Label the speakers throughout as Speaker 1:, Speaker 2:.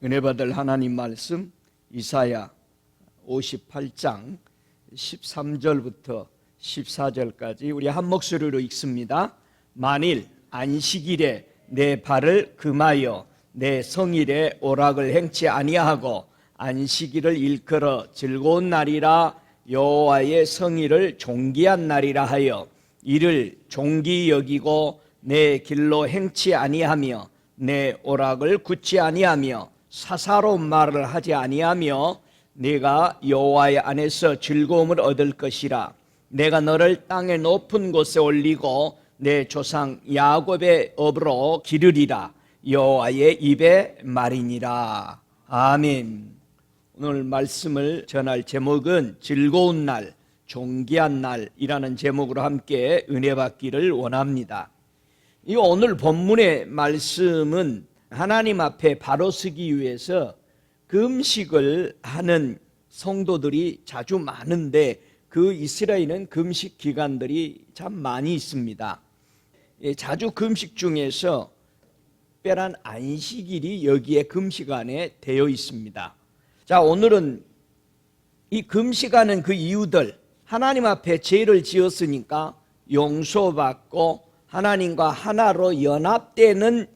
Speaker 1: 은혜 받을 하나님 말씀 이사야 58장 13절부터 14절까지 우리 한 목소리로 읽습니다. 만일 안식일에 내 발을 금하여 내 성일에 오락을 행치 아니하고 안식일을 일컬어 즐거운 날이라 여호와의 성일을 존귀한 날이라 하여 이를 존귀 여기고 내 길로 행치 아니하며 내 오락을 굳지 아니하며 사사로운 말을 하지 아니하며 내가 여호와의 안에서 즐거움을 얻을 것이라. 내가 너를 땅의 높은 곳에 올리고 내 조상 야곱의 업으로 기르리라. 여호와의 입의 말이니라. 아멘. 오늘 말씀을 전할 제목은 즐거운 날, 존귀한 날이라는 제목으로 함께 은혜 받기를 원합니다. 이 오늘 본문의 말씀은 하나님 앞에 바로 서기 위해서 금식을 하는 성도들이 자주 많은데 그 이스라엘은 금식 기간들이 참 많이 있습니다. 자주 금식 중에서 특별한 안식일이 여기에 금식 안에 되어 있습니다. 자, 오늘은 이 금식하는 그 이유들, 하나님 앞에 죄를 지었으니까 용서받고 하나님과 하나로 연합되는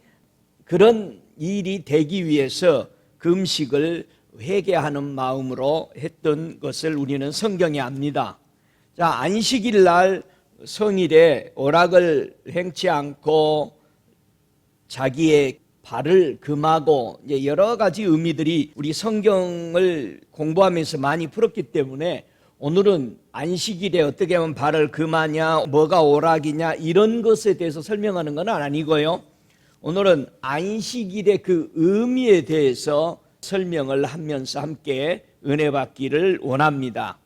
Speaker 1: 그런 일이 되기 위해서 금식을 회개하는 마음으로 했던 것을 우리는 성경에 압니다. 자, 안식일 날 성일에 오락을 행치 않고 자기의 발을 금하고 이제 여러 가지 의미들이 우리 성경을 공부하면서 많이 풀었기 때문에 오늘은 안식일에 어떻게 하면 발을 금하냐, 뭐가 오락이냐 이런 것에 대해서 설명하는 건 아니고요. 오늘은 안식일의 그 의미에 대해서 설명을 하면서 함께 은혜 받기를 원합니다.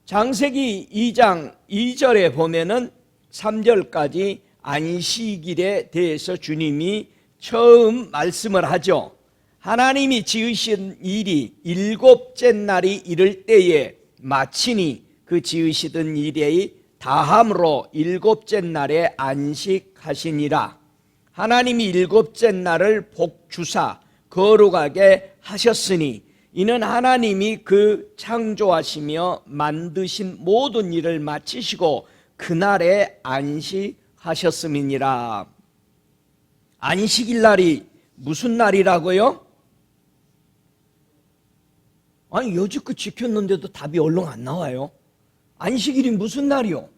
Speaker 1: 창세기 2장 2절에 보면은 3절까지 안식일에 대해서 주님이 처음 말씀을 하죠. 하나님이 지으신 일이 일곱째 날이 이를 때에 마치니 그 지으시던 일이 다함으로 일곱째 날에 안식하시니라. 하나님이 일곱째 날을 복주사 거룩하게 하셨으니 이는 하나님이 그 창조하시며 만드신 모든 일을 마치시고 그날에 안식하셨음이니라. 안식일 날이 무슨 날이라고요? 아니 여지껏 지켰는데도 답이 얼른 안 나와요. 안식일이 무슨 날이요?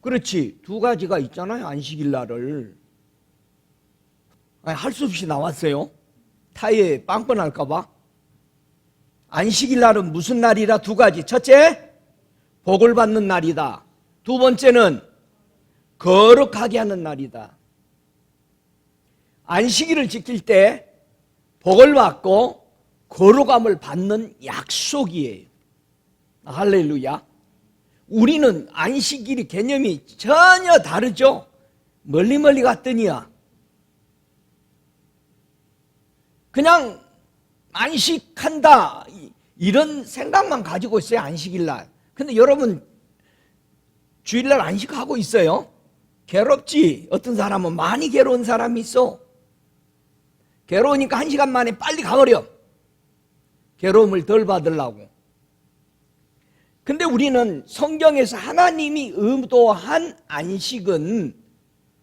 Speaker 1: 그렇지, 두 가지가 있잖아요. 안식일 날을 할 수 없이 나왔어요. 타이에 빵꾸 날까 봐. 안식일 날은 무슨 날이라? 두 가지. 첫째, 복을 받는 날이다. 두 번째는 거룩하게 하는 날이다. 안식일을 지킬 때 복을 받고 거룩함을 받는 약속이에요. 할렐루야. 우리는 안식일이 개념이 전혀 다르죠. 멀리 갔더니야 그냥 안식한다 이런 생각만 가지고 있어요. 안식일 날. 근데 여러분 주일날 안식하고 있어요? 괴롭지. 어떤 사람은 많이 괴로운 사람이 있어. 괴로우니까 1시간 만에 빨리 가버려. 괴로움을 덜 받으려고. 근데 우리는 성경에서 하나님이 의도한 안식은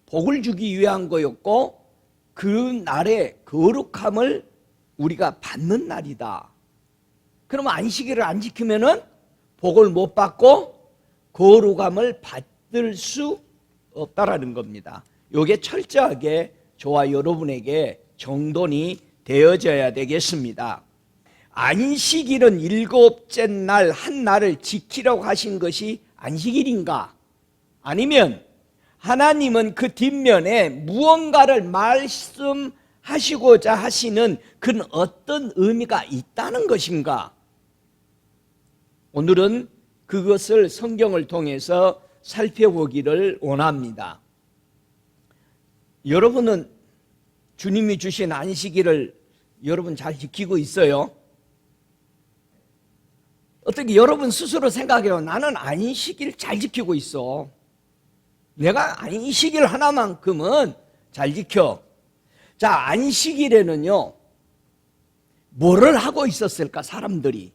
Speaker 1: 복을 주기 위한 거였고 그 날의 거룩함을 우리가 받는 날이다. 그러면 안식일을 안 지키면은 복을 못 받고 거룩함을 받을 수 없다라는 겁니다. 이게 철저하게 저와 여러분에게 정돈이 되어져야 되겠습니다. 안식일은 일곱째 날 한 날을 지키라고 하신 것이 안식일인가? 아니면 하나님은 그 뒷면에 무언가를 말씀하시고자 하시는 그런 어떤 의미가 있다는 것인가? 오늘은 그것을 성경을 통해서 살펴보기를 원합니다. 여러분은 주님이 주신 안식일을 여러분 잘 지키고 있어요? 어떻게 여러분 스스로 생각해요. 나는 안식일 잘 지키고 있어. 내가 안식일 하나만큼은 잘 지켜. 자, 안식일에는요, 뭐를 하고 있었을까, 사람들이?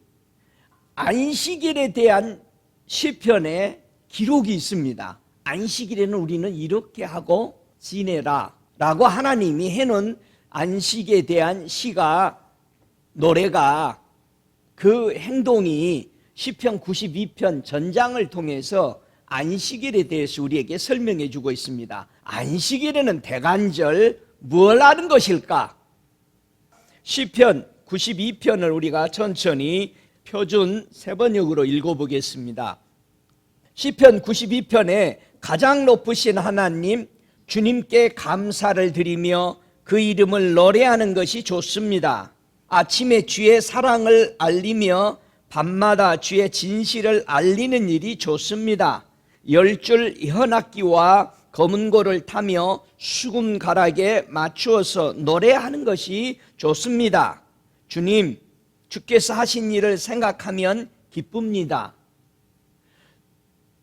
Speaker 1: 안식일에 대한 시편에 기록이 있습니다. 안식일에는 우리는 이렇게 하고 지내라 라고 하나님이 해놓은 안식에 대한 시가, 노래가, 그 행동이 시편 92편 전장을 통해서 안식일에 대해서 우리에게 설명해 주고 있습니다. 안식일에는 대간절 뭘 하는 것일까? 시편 92편을 우리가 천천히 표준 세번역으로 읽어보겠습니다. 시편 92편에 가장 높으신 하나님 주님께 감사를 드리며 그 이름을 노래하는 것이 좋습니다. 아침에 주의 사랑을 알리며 밤마다 주의 진실을 알리는 일이 좋습니다. 10줄 현악기와 검은고를 타며 수금가락에 맞추어서 노래하는 것이 좋습니다. 주님, 주께서 하신 일을 생각하면 기쁩니다.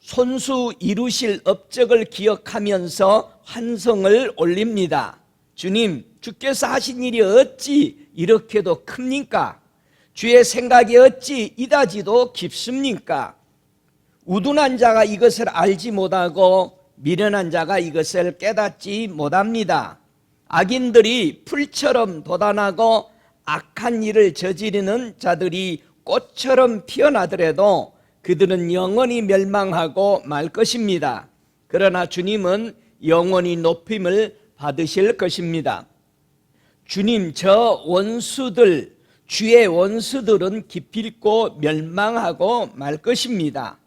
Speaker 1: 손수 이루실 업적을 기억하면서 환성을 올립니다. 주님, 주께서 하신 일이 어찌 이렇게도 큽니까? 주의 생각이 어찌 이다지도 깊습니까? 우둔한 자가 이것을 알지 못하고 미련한 자가 이것을 깨닫지 못합니다. 악인들이 풀처럼 돋아나고 악한 일을 저지르는 자들이 꽃처럼 피어나더라도 그들은 영원히 멸망하고 말 것입니다. 그러나 주님은 영원히 높임을 받으실 것입니다. 주님, 저 원수들, 주의 원수들은 기필코 멸망하고 말 것입니다.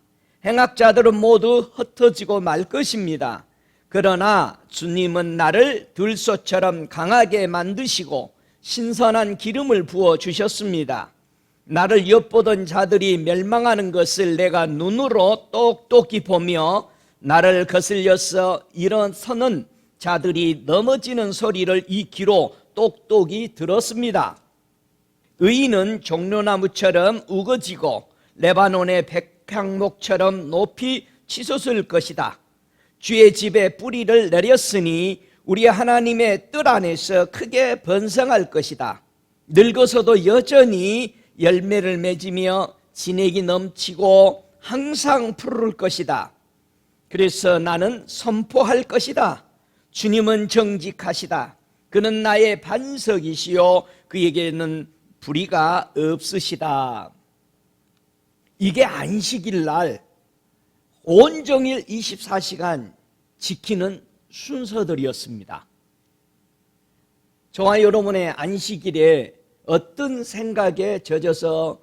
Speaker 1: 행악자들은 모두 흩어지고 말 것입니다. 그러나 주님은 나를 들소처럼 강하게 만드시고 신선한 기름을 부어 주셨습니다. 나를 엿보던 자들이 멸망하는 것을 내가 눈으로 똑똑히 보며 나를 거슬려서 일어서는 자들이 넘어지는 소리를 이 귀로 똑똑히 들었습니다. 의인은 종려나무처럼 우거지고 레바논의 백향목처럼 높이 치솟을 것이다. 주의 집에 뿌리를 내렸으니 우리 하나님의 뜰 안에서 크게 번성할 것이다. 늙어서도 여전히 열매를 맺으며 진액이 넘치고 항상 푸를 것이다. 그래서 나는 선포할 것이다. 주님은 정직하시다. 그는 나의 반석이시요 그에게는 불의가 없으시다. 이게 안식일 날 온종일 24시간 지키는 순서들이었습니다. 저와 여러분의 안식일에 어떤 생각에 젖어서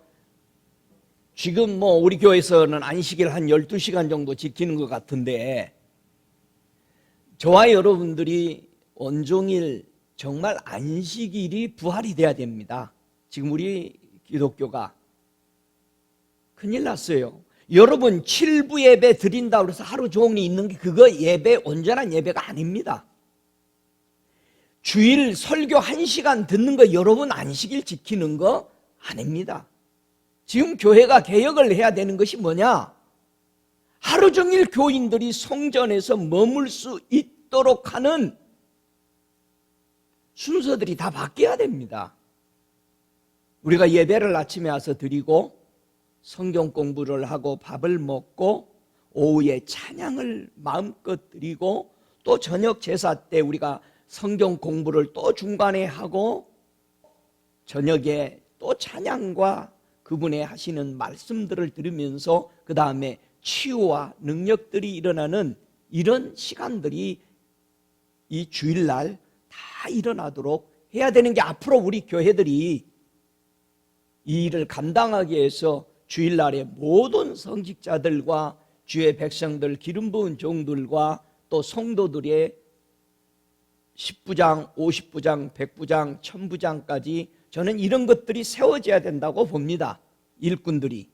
Speaker 1: 지금 우리 교회에서는 안식일 한 12시간 정도 지키는 것 같은데 저와 여러분들이 온종일 정말 안식일이 부활이 돼야 됩니다. 지금 우리 기독교가 큰일 났어요. 여러분 7부 예배 드린다고 해서 하루 종일 있는 게 그거 예배, 온전한 예배가 아닙니다. 주일 설교 1시간 듣는 거 여러분 안식일 지키는 거 아닙니다. 지금 교회가 개혁을 해야 되는 것이 뭐냐? 하루 종일 교인들이 성전에서 머물 수 있도록 하는 순서들이 다 바뀌어야 됩니다. 우리가 예배를 아침에 와서 드리고 성경 공부를 하고 밥을 먹고 오후에 찬양을 마음껏 드리고 또 저녁 제사 때 우리가 성경 공부를 또 중간에 하고 저녁에 또 찬양과 그분의 하시는 말씀들을 들으면서 그 다음에 치유와 능력들이 일어나는 이런 시간들이 이 주일날 다 일어나도록 해야 되는 게 앞으로 우리 교회들이 이 일을 감당하기 위해서 주일날에 모든 성직자들과 주의 백성들, 기름 부은 종들과 또 성도들의 10부장, 50부장, 100부장, 1000부장까지 저는 이런 것들이 세워져야 된다고 봅니다. 일꾼들이.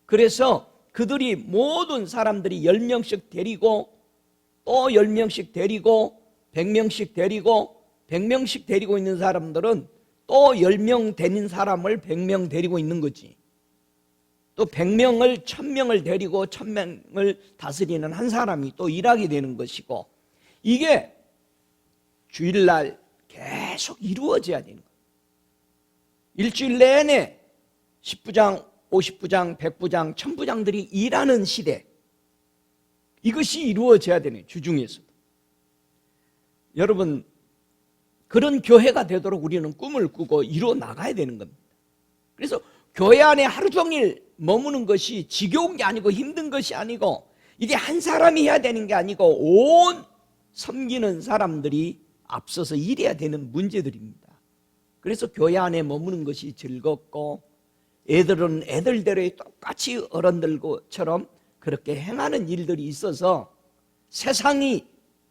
Speaker 1: 그래서 그들이 모든 사람들이 10명씩 데리고 또 10명씩 데리고 100명씩 데리고 100명씩 데리고 있는 사람들은 또 10명 되는 사람을 100명 데리고 있는 거지. 또 100명을 1000명을 데리고 1000명을 다스리는 한 사람이 또 일하게 되는 것이고, 이게 주일날 계속 이루어져야 되는 거예요. 일주일 내내 10부장, 50부장, 100부장, 1000부장들이 일하는 시대, 이것이 이루어져야 되는 거예요. 주중에서도. 여러분, 그런 교회가 되도록 우리는 꿈을 꾸고 이루어 나가야 되는 겁니다. 그래서 교회 안에 하루 종일 머무는 것이 지겨운 게 아니고 힘든 것이 아니고, 이게 한 사람이 해야 되는 게 아니고 온 섬기는 사람들이 앞서서 일해야 되는 문제들입니다. 그래서 교회 안에 머무는 것이 즐겁고, 애들은 애들대로 똑같이 어른들처럼 그렇게 행하는 일들이 있어서 세상이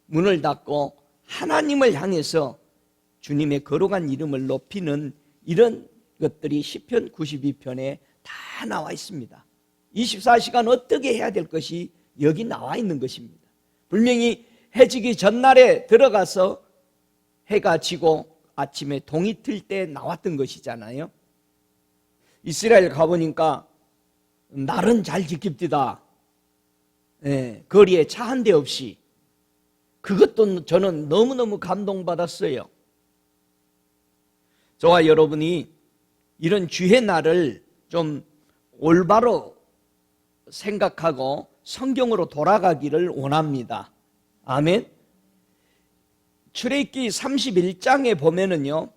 Speaker 1: 문을 닫고 하나님을 향해서 주님의 거룩한 이름을 높이는 이런 것들이 시편 92편에 다 나와 있습니다. 24시간 어떻게 해야 될 것이 여기 나와 있는 것입니다. 분명히 해지기 전날에 들어가서 해가 지고 아침에 동이 틀 때 나왔던 것이잖아요. 이스라엘 가보니까 날은 잘 지킵디다. 거리에 차 한 대 없이. 그것도 저는 너무너무 감동받았어요. 저와 여러분이 이런 주의 날을 좀 올바로 생각하고 성경으로 돌아가기를 원합니다. 아멘. 출애굽기 31장에 보면은요,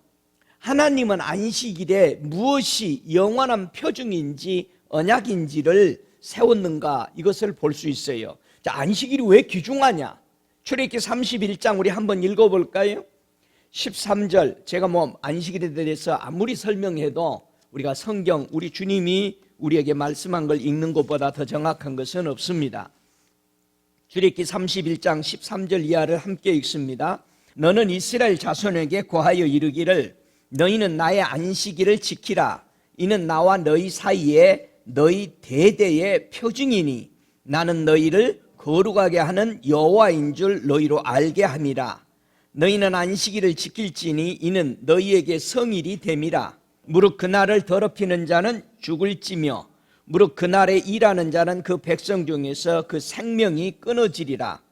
Speaker 1: 하나님은 안식일에 무엇이 영원한 표징인지 언약인지를 세웠는가, 이것을 볼 수 있어요. 자, 안식일이 왜 귀중하냐? 출애굽기 31장 우리 한번 읽어볼까요? 13절, 제가 안식일에 대해서 아무리 설명해도 우리가 성경, 우리 주님이 우리에게 말씀한 걸 읽는 것보다 더 정확한 것은 없습니다. 출애굽기 31장 13절 이하를 함께 읽습니다. 너는 이스라엘 자손에게 고하여 이르기를, 너희는 나의 안식일을 지키라. 이는 나와 너희 사이에 너희 대대의 표징이니 나는 너희를 거룩하게 하는 여호와인 줄 너희로 알게 함이라. 너희는 안식일을 지킬지니 이는 너희에게 성일이 됨이라. 무릇 그날을 더럽히는 자는 죽을지며 무릇 그날에 일하는 자는 그 백성 중에서 그 생명이 끊어지리라.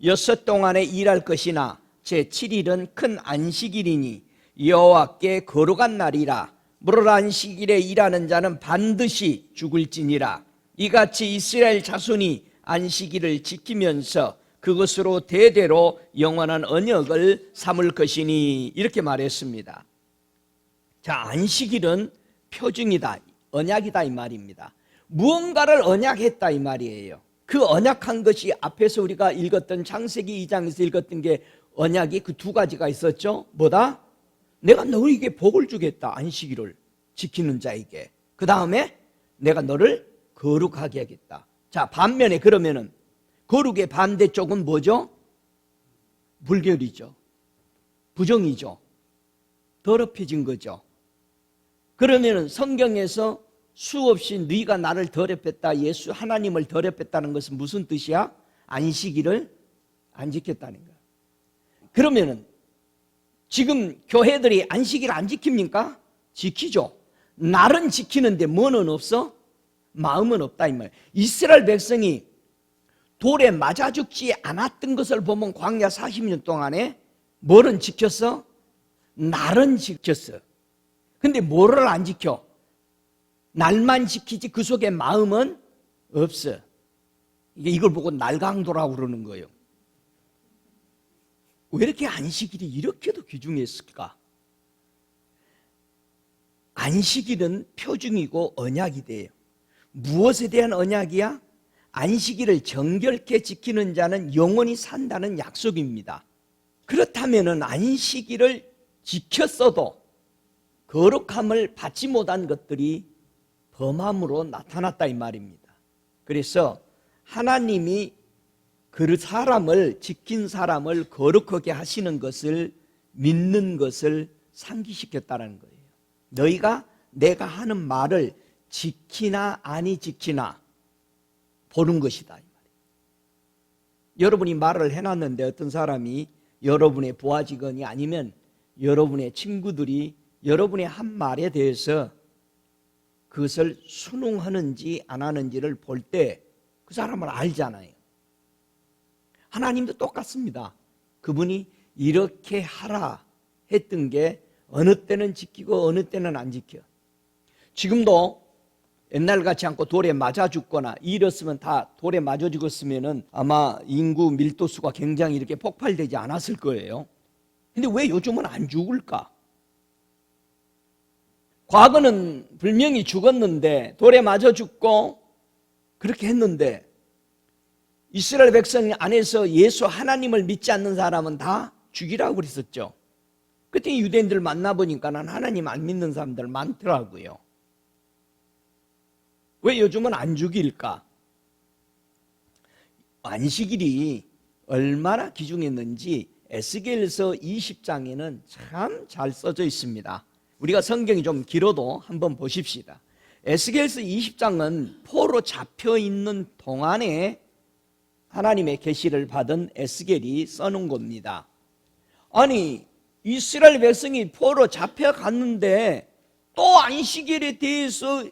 Speaker 1: 6 동안에 일할 것이나 제7일은 큰 안식일이니 여호와께 거룩한 날이라. 무릇 안식일에 일하는 자는 반드시 죽을지니라. 이같이 이스라엘 자손이 안식일을 지키면서 그것으로 대대로 영원한 언약을 삼을 것이니, 이렇게 말했습니다. 자, 안식일은 표징이다, 언약이다 이 말입니다. 무언가를 언약했다 이 말이에요. 그 언약한 것이 앞에서 우리가 읽었던 창세기 2장에서 읽었던 게 언약이 그 두 가지가 있었죠. 뭐다? 내가 너에게 복을 주겠다, 안식일을 지키는 자에게. 그 다음에 내가 너를 거룩하게 하겠다. 자, 반면에 그러면은 거룩의 반대쪽은 뭐죠? 불결이죠. 부정이죠. 더럽혀진 거죠. 그러면은 성경에서 수없이 네가 나를 더럽혔다, 예수 하나님을 더럽혔다는 것은 무슨 뜻이야? 안식일을 안 지켰다는 거야. 그러면은 지금 교회들이 안식일 안 지킵니까? 지키죠. 날은 지키는데 뭐는 없어? 마음은 없다 이 말. 이스라엘 백성이 돌에 맞아 죽지 않았던 것을 보면 광야 40년 동안에 뭐는 지켰어? 날은 지켰어. 근데 뭐를 안 지켜? 날만 지키지 그 속에 마음은 없어. 이걸 보고 날강도라고 그러는 거예요. 왜 이렇게 안식일이 이렇게도 귀중했을까? 안식일은 표징이고 언약이 돼요. 무엇에 대한 언약이야? 안식일을 정결케 지키는 자는 영원히 산다는 약속입니다. 그렇다면 안식일을 지켰어도 거룩함을 받지 못한 것들이 범함으로 나타났다 이 말입니다. 그래서 하나님이 그 사람을, 지킨 사람을 거룩하게 하시는 것을 믿는 것을 상기시켰다는 거예요. 너희가 내가 하는 말을 지키나 아니 지키나 보는 것이다 이 말이에요. 여러분이 말을 해놨는데 어떤 사람이 여러분의 부하 직원이 아니면 여러분의 친구들이 여러분의 한 말에 대해서 그것을 순응하는지 안 하는지를 볼 때 그 사람을 알잖아요. 하나님도 똑같습니다. 그분이 이렇게 하라 했던 게 어느 때는 지키고 어느 때는 안 지켜. 지금도 옛날 같지 않고 돌에 맞아 죽거나 이랬으면 다 돌에 맞아 죽었으면은 아마 인구 밀도수가 굉장히 이렇게 폭발되지 않았을 거예요. 근데 왜 요즘은 안 죽을까? 과거는 분명히 죽었는데 돌에 맞아 죽고 그렇게 했는데 이스라엘 백성 안에서 예수 하나님을 믿지 않는 사람은 다 죽이라고 그랬었죠. 그때 유대인들 만나보니까는 하나님 안 믿는 사람들 많더라고요. 왜 요즘은 안 죽일까? 안식일이 얼마나 귀중했는지 에스겔서 20장에는 참 잘 써져 있습니다. 우리가 성경이 좀 길어도 한번 보십시다. 에스겔서 20장은 포로 잡혀 있는 동안에 하나님의 계시를 받은 에스겔이 써놓은 겁니다. 아니 이스라엘 백성이 포로 잡혀갔는데 또 안식일에 대해서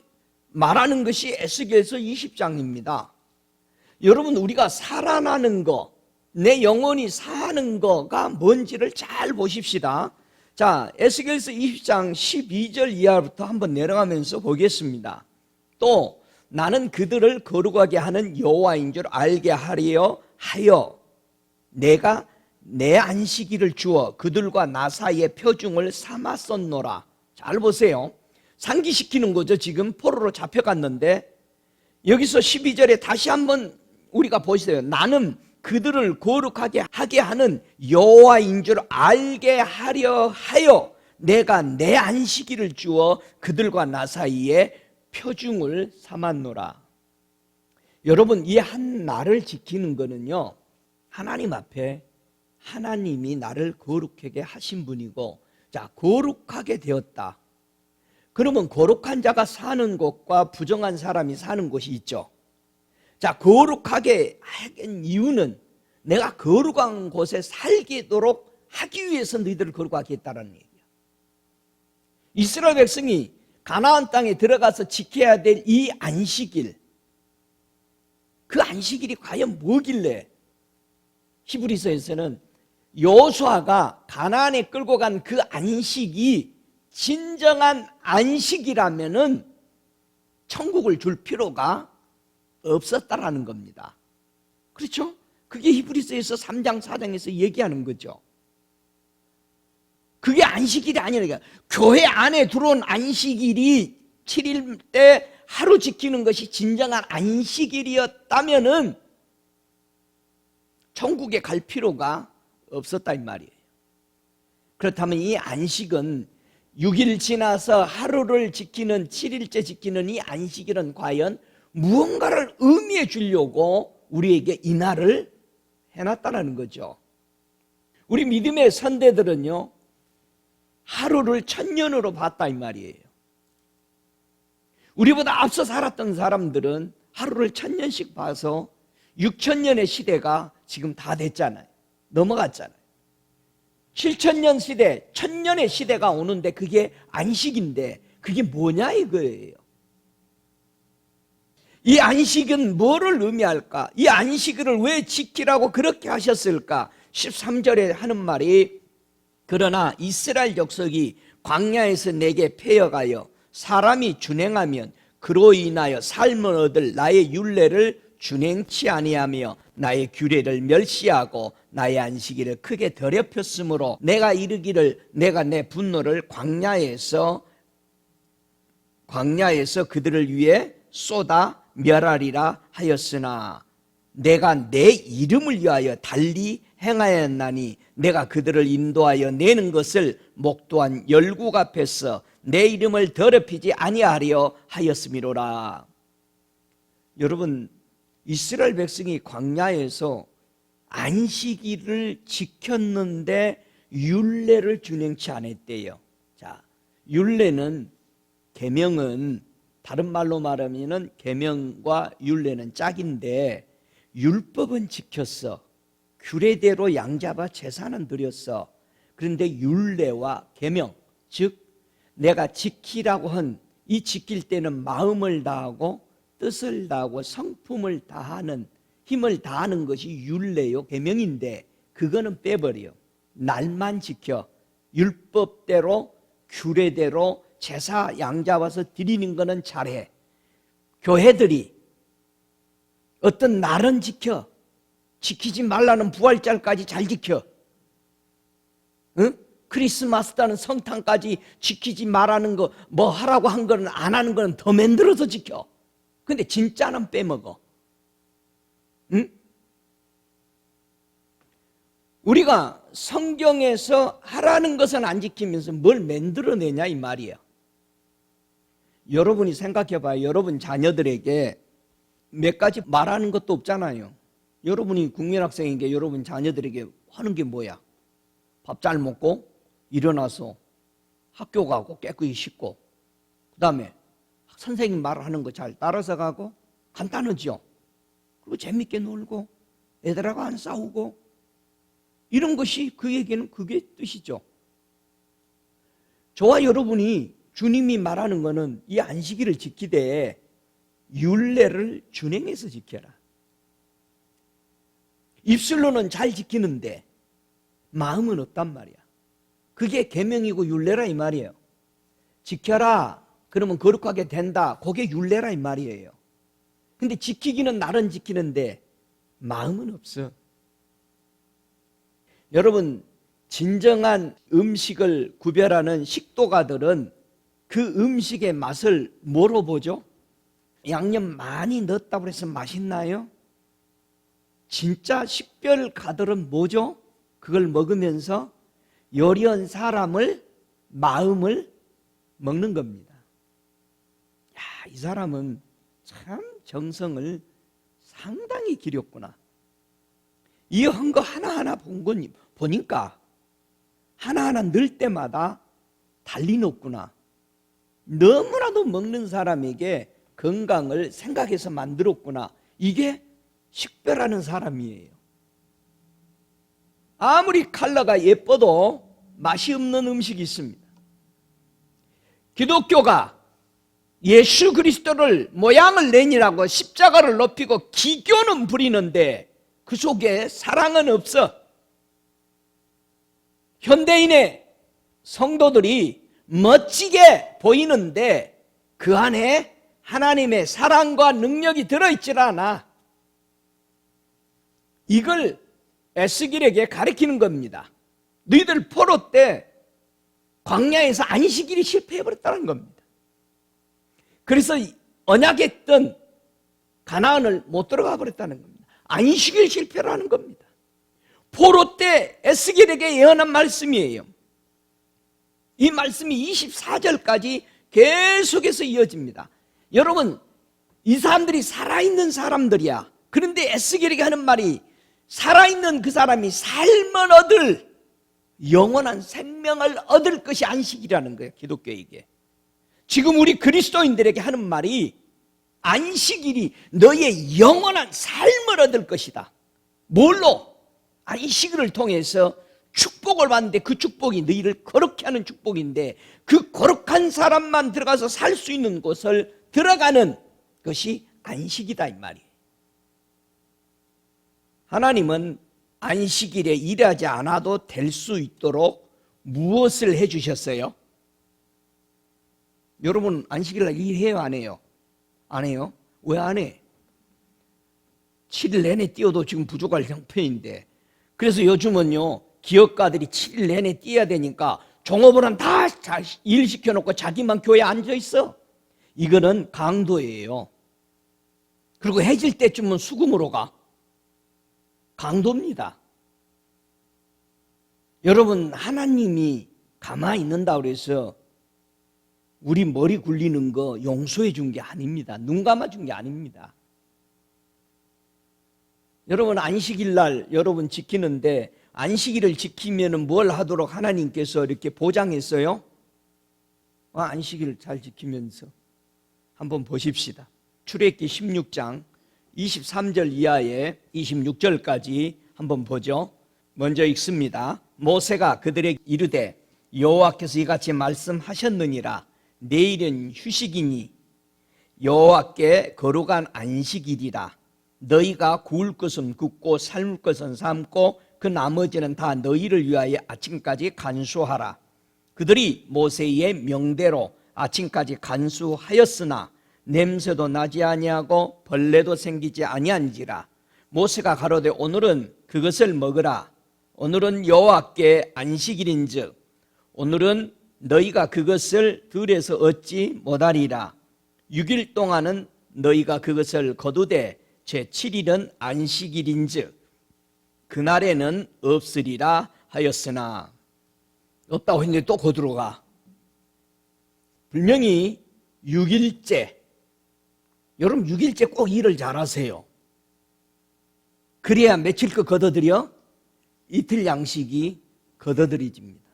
Speaker 1: 말하는 것이 에스겔서 20장입니다. 여러분 우리가 살아나는 거, 내 영혼이 사는 거가 뭔지를 잘 보십시다. 자, 에스겔서 20장 12절 이하부터 한번 내려가면서 보겠습니다. 또 나는 그들을 거룩하게 하는 여호와인 줄 알게 하려 하여 내가 내 안식일을 주어 그들과 나 사이의 표중을 삼았었노라. 잘 보세요. 상기시키는 거죠. 지금 포로로 잡혀갔는데 여기서 12절에 다시 한번 우리가 보세요. 나는 그들을 거룩하게 하게 하는 여호와인 줄 알게 하려 하여 내가 내 안식일을 주어 그들과 나 사이에 표중을 삼았노라. 여러분 이 한 날을 지키는 거는요 하나님 앞에 하나님이 나를 거룩하게 하신 분이고, 자 거룩하게 되었다. 그러면 거룩한 자가 사는 곳과 부정한 사람이 사는 곳이 있죠. 자, 거룩하게 하는 이유는 내가 거룩한 곳에 살도록 하기 위해서 너희들을 거룩하게 했다는 얘기야. 이스라엘 백성이 가나안 땅에 들어가서 지켜야 될 이 안식일, 그 안식일이 과연 뭐길래 히브리서에서는 여호수아가 가나안에 끌고 간 그 안식이 진정한 안식이라면은 천국을 줄 필요가 없었다라는 겁니다. 그렇죠? 그게 히브리서에서 3장 4장에서 얘기하는 거죠. 그게 안식일이 아니라 교회 안에 들어온 안식일이 7일 때 하루 지키는 것이 진정한 안식일이었다면은 천국에 갈 필요가 없었다 이 말이에요. 그렇다면 이 안식은 6일 지나서 하루를 지키는 7일째 지키는 이 안식일은 과연 무언가를 의미해 주려고 우리에게 이 날을 해놨다는 거죠. 우리 믿음의 선대들은요 하루를 1000년으로 봤다 이 말이에요. 우리보다 앞서 살았던 사람들은 하루를 1000년씩 봐서 6000년의 시대가 지금 다 됐잖아요. 넘어갔잖아요. 7000년 시대, 1000년의 시대가 오는데 그게 안식인데 그게 뭐냐 이거예요. 이 안식은 뭐를 의미할까? 이 안식일을 왜 지키라고 그렇게 하셨을까? 13절에 하는 말이 그러나 이스라엘 족속이 광야에서 내게 패여가여 사람이 준행하면 그로 인하여 삶을 얻을 나의 율례를 준행치 아니하며 나의 규례를 멸시하고 나의 안식일을 크게 더럽혔으므로 내가 이르기를 내가 내 분노를 광야에서 그들을 위해 쏟아 멸하리라 하였으나 내가 내 이름을 위하여 달리 행하였나니 내가 그들을 인도하여 내는 것을 목도한 열국 앞에서 내 이름을 더럽히지 아니하려 하였음이로라. 여러분 이스라엘 백성이 광야에서 안식일을 지켰는데 율례를 준행치 않았대요. 자, 율례는 계명은 다른 말로 말하면은 계명과 율례는 짝인데 율법은 지켰어. 규례대로 양잡아 제사는 드렸어. 그런데 율례와 계명, 즉 내가 지키라고 한 이 지킬 때는 마음을 다하고 뜻을 다하고 성품을 다하는 힘을 다하는 것이 율례요 계명인데 그거는 빼버려. 날만 지켜. 율법대로 규례대로 제사 양 잡아서 드리는 거는 잘해. 교회들이 어떤 날은 지켜, 지키지 말라는 부활절까지 잘 지켜. 응? 크리스마스다는 성탄까지 지키지 말라는 거, 뭐 하라고 한 거는 안 하는 거는 더 만들어서 지켜. 근데 진짜는 빼먹어. 응? 우리가 성경에서 하라는 것은 안 지키면서 뭘 만들어내냐 이 말이야. 여러분이 생각해 봐요. 여러분 자녀들에게 몇 가지 말하는 것도 없잖아요. 여러분이 국민학생에게 여러분 자녀들에게 하는 게 뭐야? 밥 잘 먹고 일어나서 학교 가고 깨끗이 씻고, 그 다음에 선생님 말하는 거 잘 따라서 가고, 간단하죠. 그리고 재밌게 놀고 애들하고 안 싸우고, 이런 것이 그에게는 그게 뜻이죠. 저와 여러분이 주님이 말하는 것은 이 안식일을 지키되 율례를 준행해서 지켜라. 입술로는 잘 지키는데 마음은 없단 말이야. 그게 계명이고 율례라 이 말이에요. 지켜라 그러면 거룩하게 된다, 그게 율례라 이 말이에요. 근데 지키기는 날은 지키는데 마음은 없어. 여러분, 진정한 음식을 구별하는 식도가들은 그 음식의 맛을 뭐로 보죠? 양념 많이 넣었다고 해서 맛있나요? 진짜 식별가들은 뭐죠? 그걸 먹으면서 요리한 사람을, 마음을 먹는 겁니다. 야, 이 사람은 참 정성을 상당히 기렸구나. 이 한 거 하나하나 보니까 하나하나 넣을 때마다 달리 넣었구나. 너무나도 먹는 사람에게 건강을 생각해서 만들었구나. 이게 식별하는 사람이에요. 아무리 컬러가 예뻐도 맛이 없는 음식이 있습니다. 기독교가 예수 그리스도를 모양을 내니라고 십자가를 높이고 기교는 부리는데 그 속에 사랑은 없어. 현대인의 성도들이 멋지게 보이는데 그 안에 하나님의 사랑과 능력이 들어있질 않아. 이걸 에스겔에게 가르치는 겁니다. 너희들 포로 때 광야에서 안식일이 실패해버렸다는 겁니다. 그래서 언약했던 가나안을 못 들어가 버렸다는 겁니다. 안식일 실패라는 겁니다. 포로 때 에스겔에게 예언한 말씀이에요. 이 말씀이 24절까지 계속해서 이어집니다. 여러분, 이 사람들이 살아있는 사람들이야. 그런데 에스겔에게 하는 말이 살아있는 그 사람이 삶을 얻을, 영원한 생명을 얻을 것이 안식이라는 거예요. 기독교에게. 지금 우리 그리스도인들에게 하는 말이 안식일이 너의 영원한 삶을 얻을 것이다. 뭘로? 안식일을 통해서 축복을 받는데 그 축복이 너희를 거룩히 하는 축복인데 그 거룩한 사람만 들어가서 살 수 있는 곳을 들어가는 것이 안식이다 이 말이에요. 하나님은 안식일에 일하지 않아도 될 수 있도록 무엇을 해주셨어요? 여러분 안식일날 일해요 안 해요? 안 해요? 왜 안 해? 7일 내내 뛰어도 지금 부족할 형편인데, 그래서 요즘은요 기업가들이 7일 내내 뛰어야 되니까 종업원은 다 일 시켜놓고 자기만 교회에 앉아있어. 이거는 강도예요. 그리고 해질 때쯤은 수금으로 가. 강도입니다. 여러분, 하나님이 가만히 있는다고 해서 우리 머리 굴리는 거 용서해 준 게 아닙니다. 눈 감아 준 게 아닙니다. 여러분 안식일 날 여러분 지키는데 안식일을 지키면 뭘 하도록 하나님께서 이렇게 보장했어요? 안식일을 잘 지키면서 한번 보십시다. 출애굽기 16장 23절 이하에 26절까지 한번 보죠. 먼저 읽습니다. 모세가 그들에게 이르되 여호와께서 이같이 말씀하셨느니라. 내일은 휴식이니 여호와께 거룩한 안식일이라. 너희가 구울 것은 굽고 삶을 것은 삶고 그 나머지는 다 너희를 위하여 아침까지 간수하라. 그들이 모세의 명대로 아침까지 간수하였으나 냄새도 나지 아니하고 벌레도 생기지 아니한지라. 모세가 가로되 오늘은 그것을 먹으라. 오늘은 여호와께 안식일인즉 오늘은 너희가 그것을 들에서 얻지 못하리라. 6일 동안은 너희가 그것을 거두되 제7일은 안식일인즉 그날에는 없으리라 하였으나. 없다고 했는데 또 거두러가. 분명히 6일째, 여러분 6일째 꼭 일을 잘하세요. 그래야 며칠 거 걷어들여? 이틀 양식이 걷어들여집니다.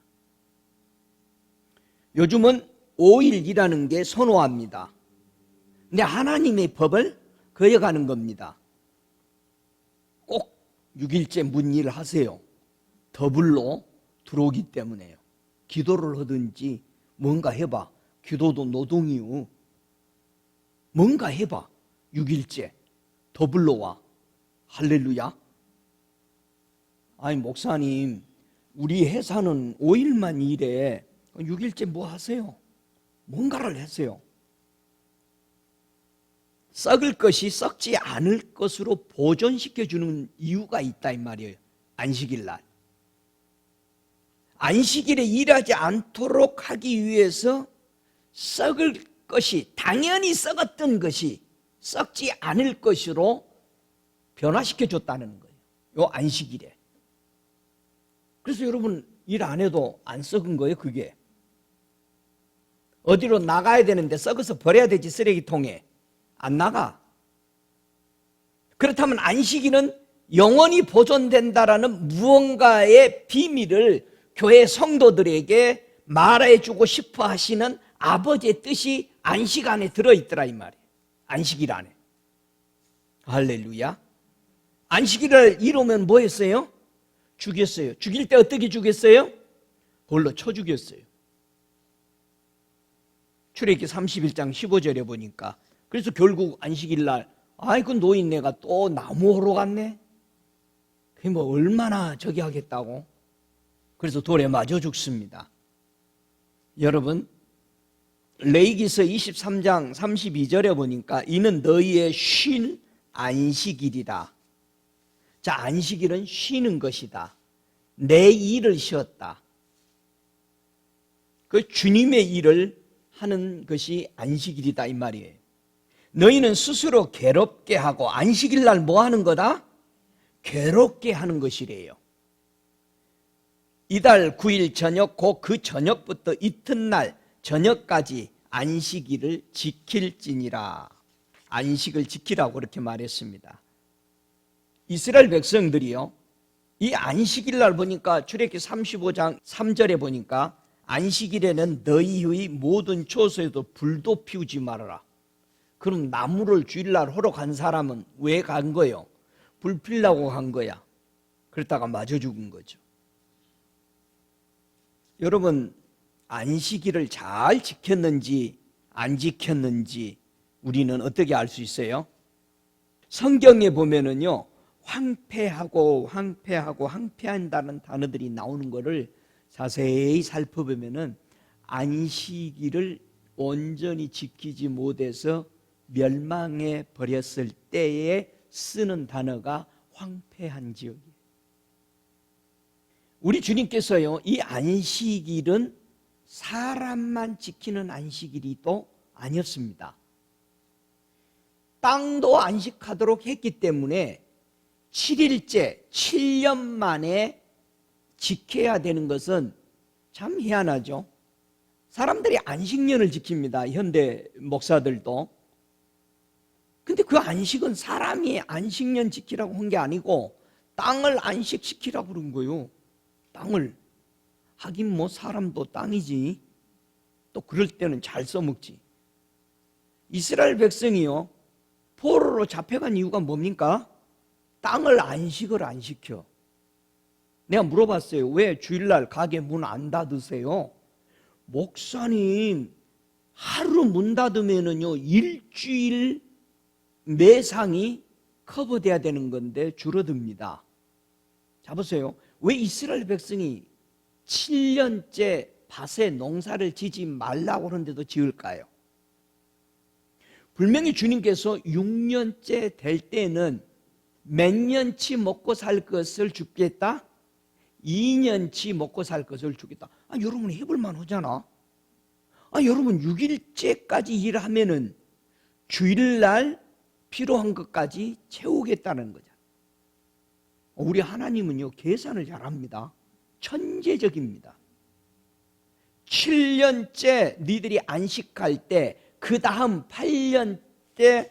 Speaker 1: 요즘은 5일이라는 게 선호합니다. 근데 하나님의 법을 거역하는 겁니다. 꼭 6일째 문일을 하세요. 더블로 들어오기 때문에요. 기도를 하든지 뭔가 해봐. 기도도 노동이요. 뭔가 해봐. 6일째 더블로 와. 할렐루야. 아니 목사님, 우리 회사는 5일만 일해. 6일째 뭐 하세요? 뭔가를 하세요. 썩을 것이 썩지 않을 것으로 보존시켜주는 이유가 있다 이 말이에요. 안식일 날. 안식일에 일하지 않도록 하기 위해서 썩을 것이, 당연히 썩었던 것이 썩지 않을 것으로 변화시켜줬다는 거예요. 요 안식일에. 그래서 여러분 일 안 해도 안 썩은 거예요. 그게 어디로 나가야 되는데 썩어서 버려야 되지. 쓰레기통에 안 나가. 그렇다면 안식일은 영원히 보존된다라는 무언가의 비밀을 교회 성도들에게 말해주고 싶어 하시는 아버지의 뜻이 안식 안에 들어있더라 이 말이에요. 안식일 안에. 할렐루야. 안식일을 이루면 뭐 했어요? 죽였어요. 죽일 때 어떻게 죽였어요? 돌로 쳐 죽였어요. 출애굽기 31장 15절에 보니까. 그래서 결국 안식일 날 아이고 노인네가 또 나무 호로 갔네. 그게 뭐 얼마나 저기 하겠다고. 그래서 돌에 맞아 죽습니다. 여러분 레위기서 23장 32절에 보니까 이는 너희의 쉰 안식일이다. 자, 안식일은 쉬는 것이다. 내 일을 쉬었다. 그 주님의 일을 하는 것이 안식일이다 이 말이에요. 너희는 스스로 괴롭게 하고 안식일 날 뭐 하는 거다? 괴롭게 하는 것이래요. 이달 9일 저녁 곧 그 저녁부터 이튿날 저녁까지 안식일을 지킬지니라. 안식을 지키라고 그렇게 말했습니다. 이스라엘 백성들이요, 이 안식일 날 보니까 출애굽기 35장 3절에 보니까 안식일에는 너희의 모든 초소에도 불도 피우지 말아라. 그럼 나무를 주일날 하러 간 사람은 왜 간 거예요? 불 피려고 간 거야. 그러다가 맞아 죽은 거죠. 여러분 안식일을 잘 지켰는지 안 지켰는지 우리는 어떻게 알 수 있어요? 성경에 보면은요, 황폐한다는 단어들이 나오는 것을 자세히 살펴보면은 안식일을 온전히 지키지 못해서 멸망해 버렸을 때에 쓰는 단어가 황폐한 지역이에요. 우리 주님께서요, 이 안식일은 사람만 지키는 안식일이 또 아니었습니다. 땅도 안식하도록 했기 때문에 7일째 7년 만에 지켜야 되는 것은 참 희한하죠. 사람들이 안식년을 지킵니다. 현대 목사들도. 근데 그 안식은 사람이 안식년 지키라고 한 게 아니고 땅을 안식시키라고 그런 거예요. 땅을. 하긴 뭐 사람도 땅이지. 또 그럴 때는 잘 써먹지. 이스라엘 백성이요, 포로로 잡혀간 이유가 뭡니까? 땅을 안식을 안 시켜. 내가 물어봤어요. 왜 주일날 가게 문 안 닫으세요? 목사님, 하루 문 닫으면은요, 일주일 매상이 커버돼야 되는 건데 줄어듭니다. 자 보세요. 왜 이스라엘 백성이 7년째 밭에 농사를 지지 말라고 하는데도 지을까요? 분명히 주님께서 6년째 될 때는 몇 년치 먹고 살 것을 주겠다? 2년치 먹고 살 것을 주겠다. 여러분 해볼만 하잖아. 여러분 6일째까지 일하면은 주일날 필요한 것까지 채우겠다는 거잖아. 우리 하나님은요 계산을 잘합니다. 천재적입니다. 7년째 니들이 안식할 때 그 다음 8년 때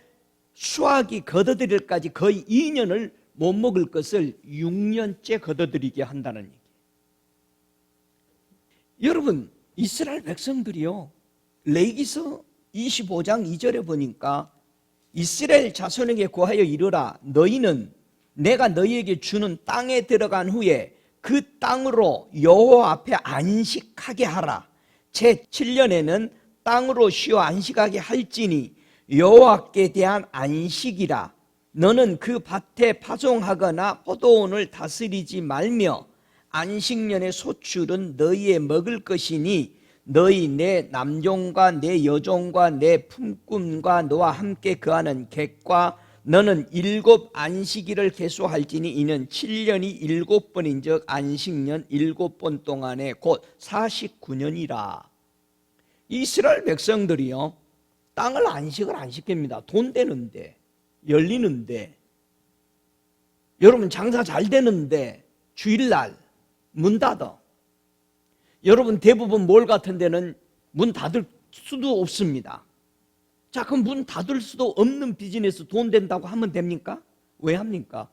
Speaker 1: 수확이 걷어들일까지 거의 2년을 못 먹을 것을 6년째 걷어들이게 한다는 얘기. 여러분 이스라엘 백성들이요 레위기서 25장 2절에 보니까 이스라엘 자손에게 고하여 이르라 너희는 내가 너희에게 주는 땅에 들어간 후에 그 땅으로 여호와 앞에 안식하게 하라. 제 7년에는 땅으로 쉬어 안식하게 할지니 여호와께 대한 안식이라. 너는 그 밭에 파종하거나 포도원을 다스리지 말며 안식년의 소출은 너희의 먹을 것이니 너희 내 남종과 내 여종과 내 품꾼과 너와 함께 거하는 객과 너는 7 안식일을 계수할지니 이는 7년이 7번인즉 안식년 7번 동안에 곧 49년이라. 이스라엘 백성들이요 땅을 안식을 안 시킵니다. 돈 되는데 열리는데 여러분 장사 잘 되는데 주일날 문 닫아. 여러분 대부분 몰 같은 데는 문 닫을 수도 없습니다. 자, 그럼 문 닫을 수도 없는 비즈니스 돈 된다고 하면 됩니까? 왜 합니까?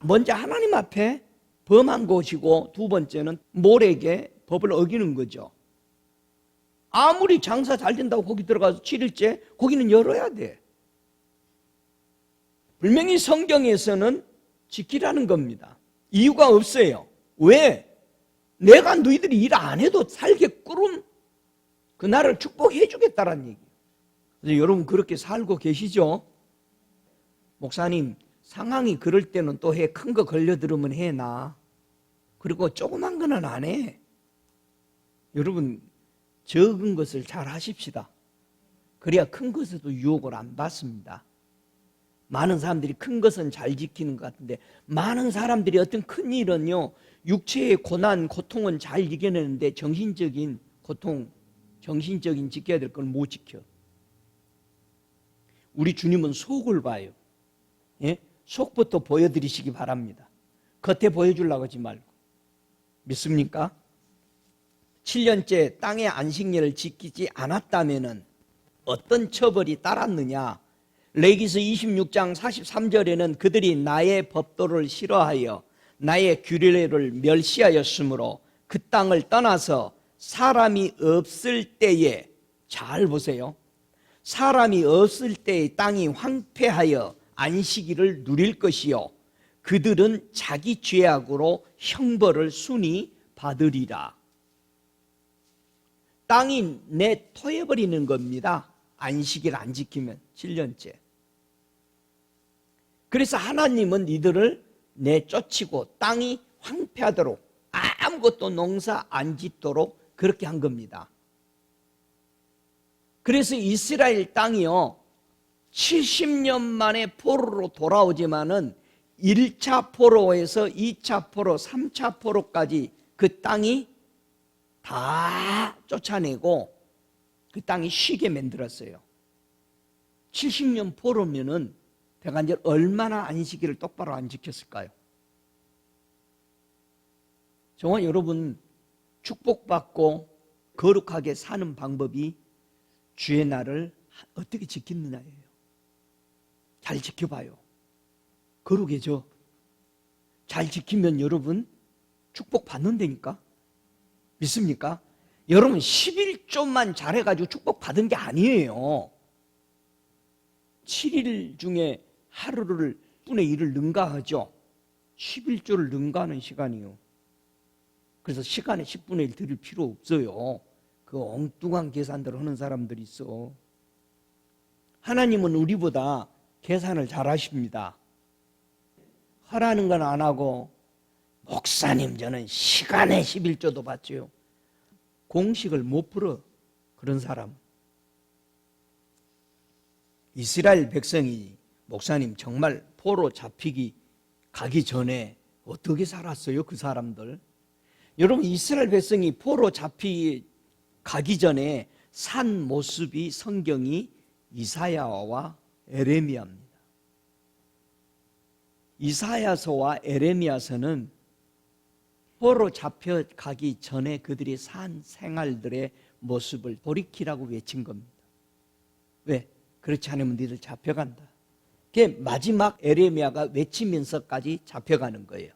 Speaker 1: 먼저 하나님 앞에 범한 것이고 두 번째는 몰에게 법을 어기는 거죠. 아무리 장사 잘 된다고 거기 들어가서 7일째 거기는 열어야 돼. 분명히 성경에서는 지키라는 겁니다. 이유가 없어요. 왜? 내가 너희들이 일 안 해도 살게끔 그 나라를 축복해 주겠다는 얘기예요. 그래서 여러분 그렇게 살고 계시죠? 목사님 상황이 그럴 때는 또 해. 큰 거 걸려들으면 해나. 그리고 조그만 거는 안 해. 여러분 적은 것을 잘 하십시다. 그래야 큰 것에도 유혹을 안 받습니다. 많은 사람들이 큰 것은 잘 지키는 것 같은데 많은 사람들이 어떤 큰 일은요 육체의 고난, 고통은 잘 이겨내는데 정신적인 고통, 정신적인 지켜야 될 걸 못 지켜. 우리 주님은 속을 봐요. 예? 속부터 보여드리시기 바랍니다. 겉에 보여주려고 하지 말고. 믿습니까? 7년째 땅의 안식년을 지키지 않았다면 어떤 처벌이 따랐느냐? 레위기서 26장 43절에는 그들이 나의 법도를 싫어하여 나의 규례를 멸시하였으므로 그 땅을 떠나서 사람이 없을 때에, 잘 보세요, 사람이 없을 때의 땅이 황폐하여 안식일을 누릴 것이요 그들은 자기 죄악으로 형벌을 순히 받으리라. 땅이 내토해버리는 겁니다. 안식일 안 지키면 7년째. 그래서 하나님은 이들을 내쫓이고 땅이 황폐하도록 아무것도 농사 안 짓도록 그렇게 한 겁니다. 그래서 이스라엘 땅이요 70년 만에 포로로 돌아오지만은 1차 포로에서 2차 포로, 3차 포로까지 그 땅이 다 쫓아내고 그 땅이 쉬게 만들었어요. 70년 포로면은 대간절 얼마나 안식일을 똑바로 안 지켰을까요? 정말 여러분 축복받고 거룩하게 사는 방법이 주의 날을 어떻게 지키느냐예요. 잘 지켜봐요. 거룩해져. 잘 지키면 여러분 축복받는다니까. 믿습니까? 여러분 11조만 잘해가지고 축복받은 게 아니에요. 7일 중에 하루를 10분의 1을 능가하죠. 11조를 능가하는 시간이요. 그래서 시간에 10분의 1 드릴 필요 없어요. 그 엉뚱한 계산들을 하는 사람들이 있어. 하나님은 우리보다 계산을 잘 하십니다. 하라는 건 안 하고 목사님 저는 시간에 11조도 받죠. 공식을 못 풀어. 그런 사람. 이스라엘 백성이 목사님 정말 포로 잡히기 가기 전에 어떻게 살았어요? 그 사람들. 여러분, 이스라엘 백성이 포로 잡히 가기 전에 산 모습이 성경이 이사야와 에레미야입니다. 이사야서와 에레미야서는 포로 잡혀가기 전에 그들이 산 생활들의 모습을 돌이키라고 외친 겁니다. 왜? 그렇지 않으면 너희들 잡혀간다. 그게 마지막 에레미야가 외치면서까지 잡혀가는 거예요.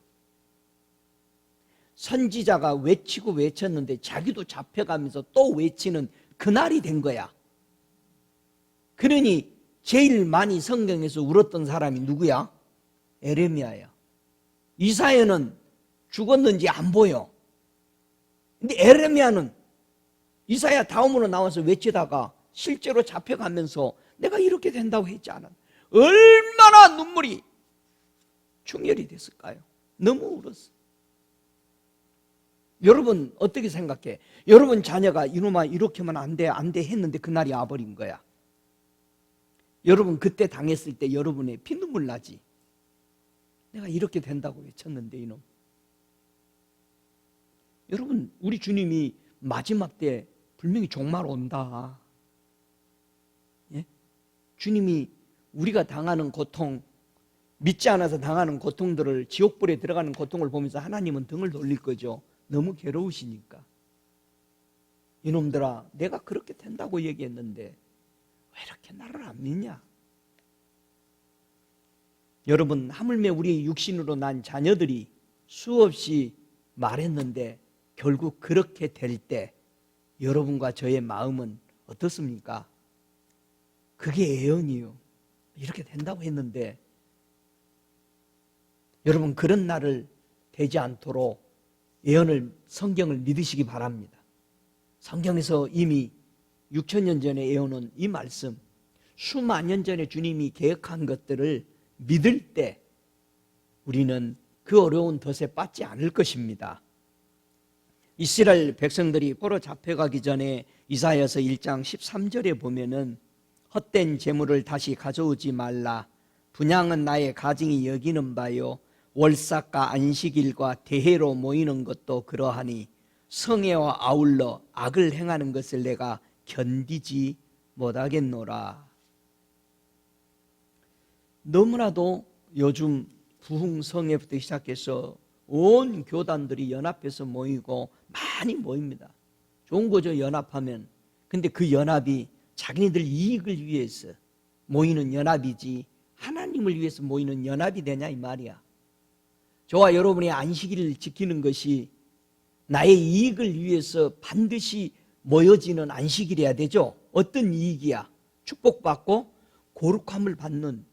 Speaker 1: 선지자가 외치고 외쳤는데 자기도 잡혀가면서 또 외치는 그날이 된 거야. 그러니 제일 많이 성경에서 울었던 사람이 누구야? 에레미야야. 이사야는 죽었는지 안 보여. 근데 에레미야는 이사야 다음으로 나와서 외치다가 실제로 잡혀가면서 내가 이렇게 된다고 했지 않았나. 얼마나 눈물이 충혈이 됐을까요? 너무 울었어. 여러분 어떻게 생각해? 여러분 자녀가 이놈아 이렇게 하면 안 돼 했는데 그날이 와버린 거야. 여러분 그때 당했을 때 여러분의 피눈물 나지. 내가 이렇게 된다고 외쳤는데 이놈. 여러분 우리 주님이 마지막 때 분명히 종말 온다. 예? 주님이 우리가 당하는 고통, 믿지 않아서 당하는 고통들을, 지옥불에 들어가는 고통을 보면서 하나님은 등을 돌릴 거죠. 너무 괴로우시니까. 이놈들아, 내가 그렇게 된다고 얘기했는데 왜 이렇게 나를 안 믿냐? 여러분, 하물며 우리 육신으로 난 자녀들이 수없이 말했는데 결국 그렇게 될 때 여러분과 저의 마음은 어떻습니까? 그게 애언이요. 이렇게 된다고 했는데 여러분 그런 날을 되지 않도록 예언을, 성경을 믿으시기 바랍니다. 성경에서 이미 6,000년 전에 예언한 이 말씀, 수만 년 전에 주님이 계획한 것들을 믿을 때 우리는 그 어려운 덫에 빠지지 않을 것입니다. 이스라엘 백성들이 포로 잡혀가기 전에 이사야서 1장 13절에 보면은 헛된 재물을 다시 가져오지 말라. 분향은 나의 가증이 여기는 바요. 월삭과 안식일과 대회로 모이는 것도 그러하니 성애와 아울러 악을 행하는 것을 내가 견디지 못하겠노라. 너무나도 요즘 부흥성회부터 시작해서 온 교단들이 연합해서 모이고 많이 모입니다. 좋은 거죠, 연합하면. 근데 그 연합이 자기네들 이익을 위해서 모이는 연합이지 하나님을 위해서 모이는 연합이 되냐 이 말이야. 저와 여러분의 안식일을 지키는 것이 나의 이익을 위해서 반드시 모여지는 안식일이어야 되죠. 어떤 이익이야? 축복받고 거룩함을 받는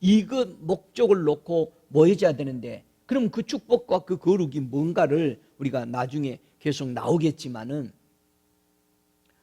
Speaker 1: 이것 목적을 놓고 모여져야 되는데, 그럼 그 축복과 그 거룩이 뭔가를 우리가 나중에 계속 나오겠지만은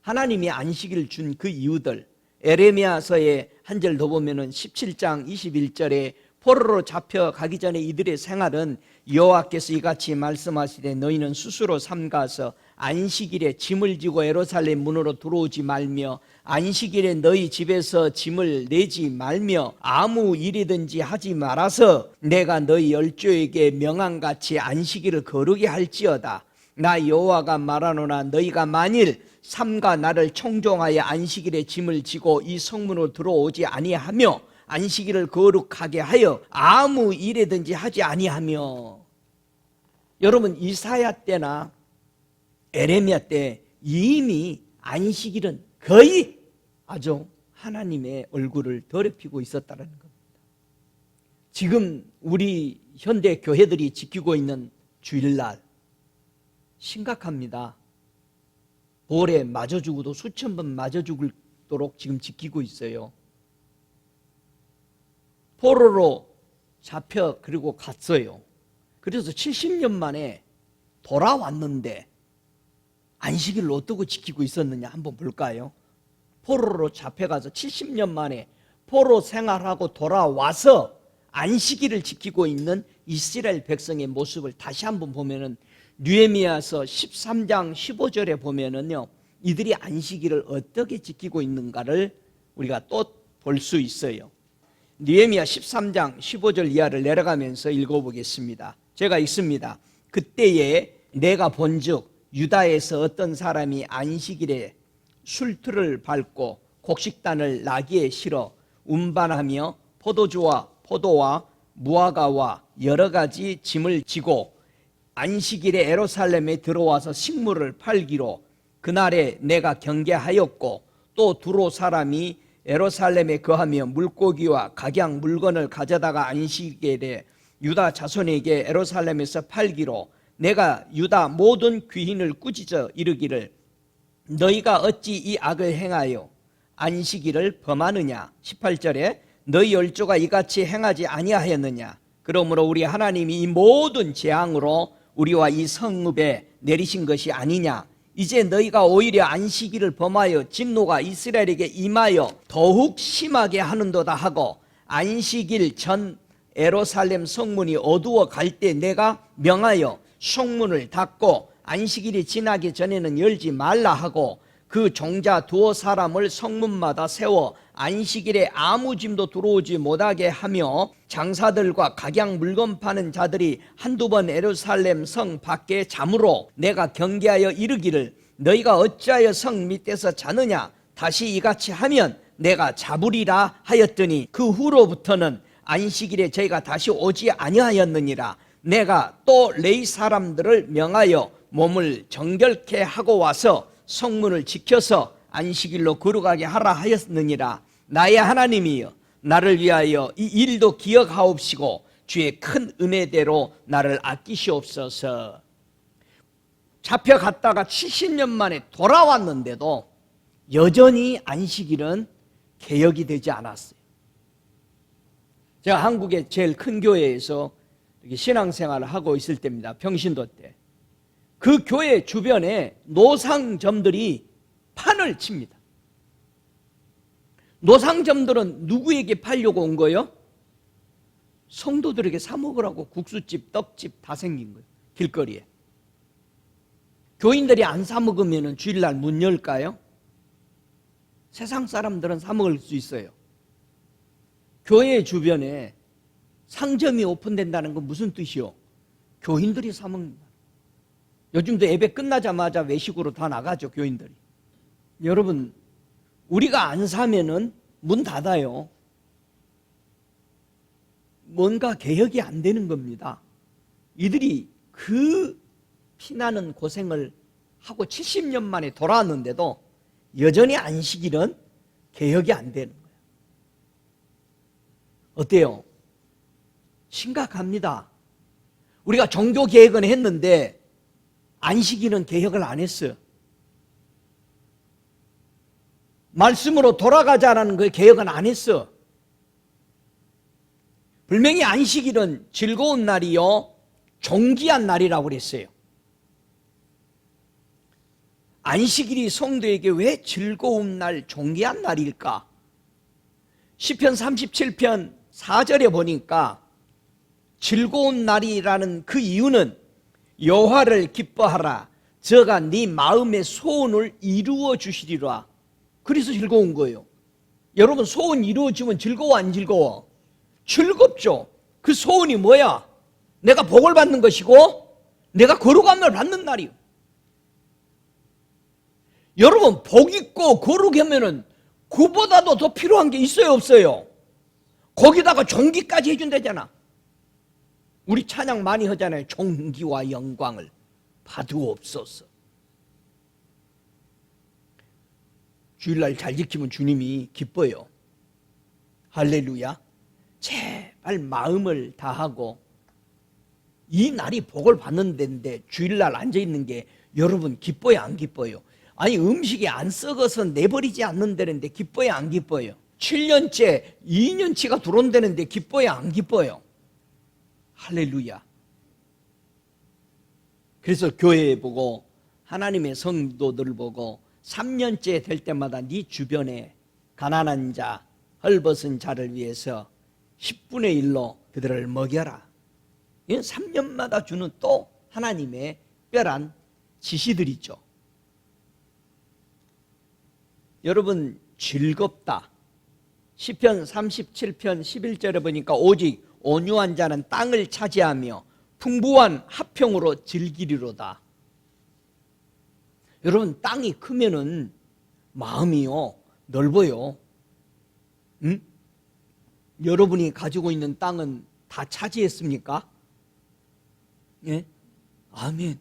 Speaker 1: 하나님이 안식일을 준 그 이유들, 에레미야서의 한 절 더 보면은 17장 21절에 포로로 잡혀가기 전에 이들의 생활은 여호와께서 이같이 말씀하시되 너희는 스스로 삼가서 안식일에 짐을 지고 예루살렘 문으로 들어오지 말며 안식일에 너희 집에서 짐을 내지 말며 아무 일이든지 하지 말아서 내가 너희 열조에게 명한같이 안식일을 거르게 할지어다. 나 여호와가 말하노라. 너희가 만일 삼가 나를 청종하여 안식일에 짐을 지고 이 성문으로 들어오지 아니하며 안식일을 거룩하게 하여 아무 일이든지 하지 아니하며. 여러분 이사야 때나 에레미야 때 이미 안식일은 거의 아주 하나님의 얼굴을 더럽히고 있었다는 겁니다. 지금 우리 현대 교회들이 지키고 있는 주일날 심각합니다. 볼에 맞아 죽어도 수천 번 맞아 죽도록 지금 지키고 있어요. 포로로 잡혀 그리고 갔어요. 그래서 70년 만에 돌아왔는데 안식일을 어떻게 지키고 있었느냐 한번 볼까요? 포로로 잡혀가서 70년 만에 포로 생활하고 돌아와서 안식일을 지키고 있는 이스라엘 백성의 모습을 다시 한번 보면은 느헤미야서 13장 15절에 보면은요, 이들이 안식일을 어떻게 지키고 있는가를 우리가 또 볼 수 있어요. 느헤미야 13장 15절 이하를 내려가면서 읽어보겠습니다. 제가 읽습니다. 그때에 내가 본즉 유다에서 어떤 사람이 안식일에 술틀을 밟고 곡식단을 나귀에 실어 운반하며 포도와 무화과와 여러 가지 짐을 지고 안식일에 예루살렘에 들어와서 식물을 팔기로 그날에 내가 경계하였고, 또 두로 사람이 예루살렘에 거하며 물고기와 각양 물건을 가져다가 안식일에 유다 자손에게 예루살렘에서 팔기로 내가 유다 모든 귀인을 꾸짖어 이르기를 너희가 어찌 이 악을 행하여 안식일을 범하느냐. 18절에 너희 열조가 이같이 행하지 아니하였느냐. 그러므로 우리 하나님이 이 모든 재앙으로 우리와 이 성읍에 내리신 것이 아니냐. 이제 너희가 오히려 안식일을 범하여 진노가 이스라엘에게 임하여 더욱 심하게 하는도다 하고, 안식일 전 예루살렘 성문이 어두워 갈 때 내가 명하여 성문을 닫고 안식일이 지나기 전에는 열지 말라 하고, 그 종자 두어 사람을 성문마다 세워 안식일에 아무 짐도 들어오지 못하게 하며, 장사들과 각양 물건 파는 자들이 한두 번 예루살렘 성 밖에 잠으로 내가 경계하여 이르기를 너희가 어찌하여 성 밑에서 자느냐. 다시 이같이 하면 내가 잡으리라 하였더니 그 후로부터는 안식일에 저희가 다시 오지 아니하였느니라. 내가 또 레위 사람들을 명하여 몸을 정결케 하고 와서 성문을 지켜서 안식일로 거룩하게 하라 하였느니라. 나의 하나님이여, 나를 위하여 이 일도 기억하옵시고 주의 큰 은혜대로 나를 아끼시옵소서. 잡혀갔다가 70년 만에 돌아왔는데도 여전히 안식일은 개혁이 되지 않았어요. 제가 한국의 제일 큰 교회에서 신앙생활을 하고 있을 때입니다. 평신도 때. 그 교회 주변에 노상점들이 판을 칩니다. 노상점들은 누구에게 팔려고 온 거예요? 성도들에게 사 먹으라고 국수집, 떡집 다 생긴 거예요. 길거리에. 교인들이 안 사 먹으면 주일날 문 열까요? 세상 사람들은 사 먹을 수 있어요. 교회 주변에 상점이 오픈된다는 건 무슨 뜻이요? 교인들이 사 먹는다. 요즘도 예배 끝나자마자 외식으로 다 나가죠, 교인들이. 여러분, 우리가 안 사면은 문 닫아요. 뭔가 개혁이 안 되는 겁니다. 이들이 그 피나는 고생을 하고 70년 만에 돌아왔는데도 여전히 안식일은 개혁이 안 되는 거예요. 어때요? 심각합니다. 우리가 종교 개혁은 했는데 안식일은 개혁을 안 했어요. 말씀으로 돌아가자라는 그 개혁은 안 했어. 분명히 안식일은 즐거운 날이요, 존귀한 날이라고 그랬어요. 안식일이 성도에게 왜 즐거운 날, 존귀한 날일까? 시편 37편 4절에 보니까 즐거운 날이라는 그 이유는 여호와를 기뻐하라, 저가 네 마음의 소원을 이루어 주시리라. 그래서 즐거운 거예요. 여러분, 소원 이루어지면 즐거워 안 즐거워? 즐겁죠. 그 소원이 뭐야? 내가 복을 받는 것이고 내가 거룩함을 받는 날이에요. 여러분, 복 있고 거룩하면은 그보다도 더 필요한 게 있어요, 없어요? 거기다가 존귀까지 해준다잖아. 우리 찬양 많이 하잖아요. 존귀와 영광을 받으옵소서. 주일날 잘 지키면 주님이 기뻐요. 할렐루야. 제발 마음을 다하고, 이 날이 복을 받는 데인데 주일날 앉아있는 게 여러분 기뻐요, 안 기뻐요? 아니, 음식이 안 썩어서 내버리지 않는다는데 기뻐요, 안 기뻐요? 7년째 2년치가 들어온다는데 기뻐요, 안 기뻐요? 할렐루야. 그래서 교회 보고, 하나님의 성도들 보고 3년째 될 때마다 네 주변에 가난한 자, 헐벗은 자를 위해서 10분의 1로 그들을 먹여라. 이건 3년마다 주는 또 하나님의 특별한 지시들이죠. 여러분, 즐겁다. 시편 37편 11절에 보니까 오직 온유한 자는 땅을 차지하며 풍부한 화평으로 즐기리로다. 여러분, 땅이 크면은 마음이요 넓어요. 응? 여러분이 가지고 있는 땅은 다 차지했습니까? 예? 아멘.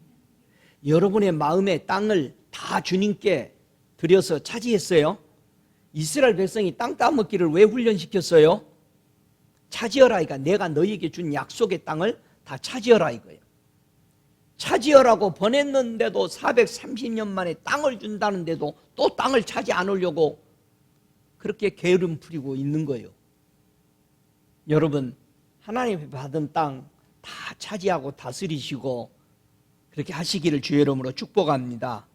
Speaker 1: 여러분의 마음의 땅을 다 주님께 드려서 차지했어요? 이스라엘 백성이 땅 따먹기를 왜 훈련시켰어요? 차지하라 이가 내가 너희에게 준 약속의 땅을 다 차지하라 이거예요. 차지하라고 보냈는데도 430년 만에 땅을 준다는데도 또 땅을 차지 않으려고 그렇게 게으름 부리고 있는 거예요. 여러분, 하나님이 받은 땅 다 차지하고 다스리시고 그렇게 하시기를 주의 이름으로 축복합니다.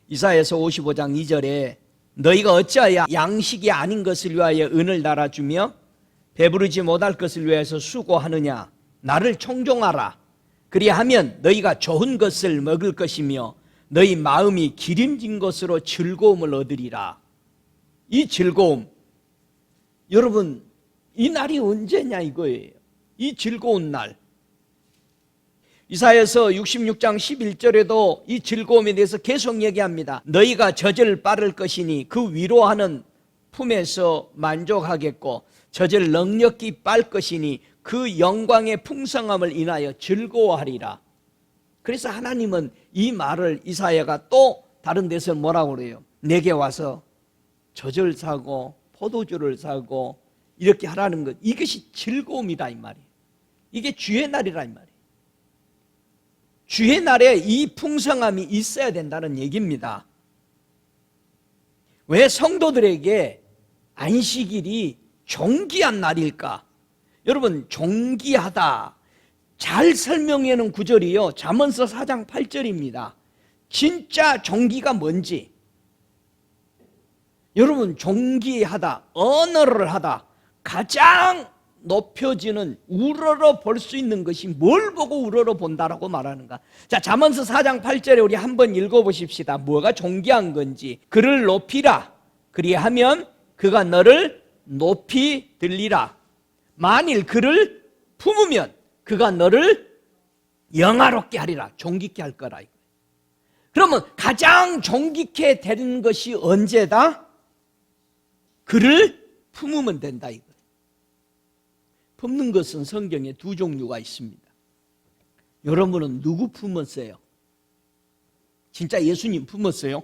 Speaker 1: 이사야서 55장 2절에 너희가 어찌하여 양식이 아닌 것을 위하여 은을 달아주며 배부르지 못할 것을 위해서 수고하느냐. 나를 청종하라. 그리하면 너희가 좋은 것을 먹을 것이며 너희 마음이 기름진 것으로 즐거움을 얻으리라. 이 즐거움, 여러분, 이 날이 언제냐 이거예요. 이 즐거운 날. 이사야서 66장 11절에도 이 즐거움에 대해서 계속 얘기합니다. 너희가 젖을 빠를 것이니 그 위로하는 품에서 만족하겠고 젖을 넉넉히 빨 것이니 그 영광의 풍성함을 인하여 즐거워하리라. 그래서 하나님은 이 말을 이사야가 또 다른 데서 뭐라고 그래요? 내게 와서 젖을 사고 포도주를 사고 이렇게 하라는 것, 이것이 즐거움이다 이 말이에요. 이게 주의 날이라 이 말이에요. 주의 날에 이 풍성함이 있어야 된다는 얘기입니다. 왜 성도들에게 안식일이 존귀한 날일까? 여러분, 존귀하다 잘 설명해 놓은 구절이요, 잠언서 4장 8절입니다. 진짜 존귀가 뭔지, 여러분, 존귀하다, 언어를 하다, 가장 높여지는, 우러러 볼 수 있는 것이 뭘 보고 우러러 본다라고 말하는가? 자, 잠언서 4장 8절에 우리 한번 읽어보십시다. 뭐가 존귀한 건지. 그를 높이라. 그리하면 그가 너를 높이 들리라. 만일 그를 품으면 그가 너를 영화롭게 하리라. 존귀케 할 거라. 그러면 가장 존귀케 되는 것이 언제다? 그를 품으면 된다 이거. 품는 것은 성경에 두 종류가 있습니다. 여러분은 누구 품었어요? 진짜 예수님 품었어요?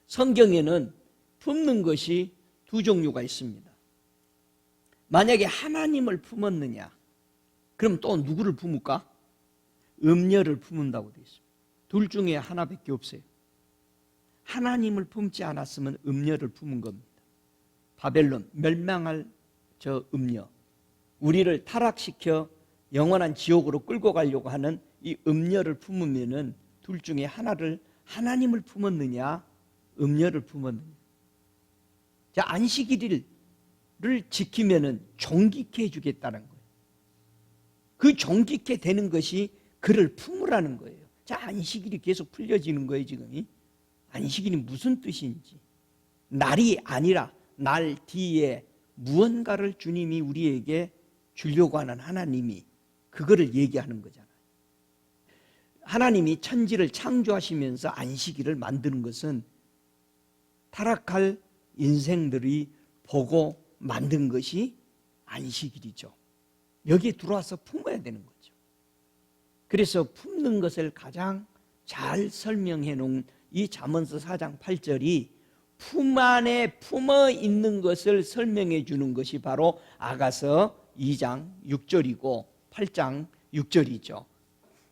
Speaker 1: 성경에는 품는 것이 두 종류가 있습니다. 만약에 하나님을 품었느냐, 그럼 또 누구를 품을까? 음녀를 품은다고 되어 있습니다. 둘 중에 하나밖에 없어요. 하나님을 품지 않았으면 음녀를 품은 겁니다. 바벨론, 멸망할 저 음녀, 우리를 타락시켜 영원한 지옥으로 끌고 가려고 하는 이 음녀를 품으면은 둘 중에 하나를, 하나님을 품었느냐 음녀를 품었느냐. 자, 안식일을 지키면은 존귀케 해주겠다는 거예요. 그 존귀케 되는 것이 그를 품으라는 거예요. 자, 안식일이 계속 풀려지는 거예요 지금. 안식일이 무슨 뜻인지, 날이 아니라 날 뒤에 무언가를 주님이 우리에게 주려고 하는 하나님이 그거를 얘기하는 거잖아요. 하나님이 천지를 창조하시면서 안식일을 만드는 것은 타락할 인생들이 보고 만든 것이 안식일이죠. 여기에 들어와서 품어야 되는 거죠. 그래서 품는 것을 가장 잘 설명해 놓은 이 잠언서 4장 8절이 품 안에 품어 있는 것을 설명해 주는 것이 바로 아가서 2장 6절이고 8장 6절이죠.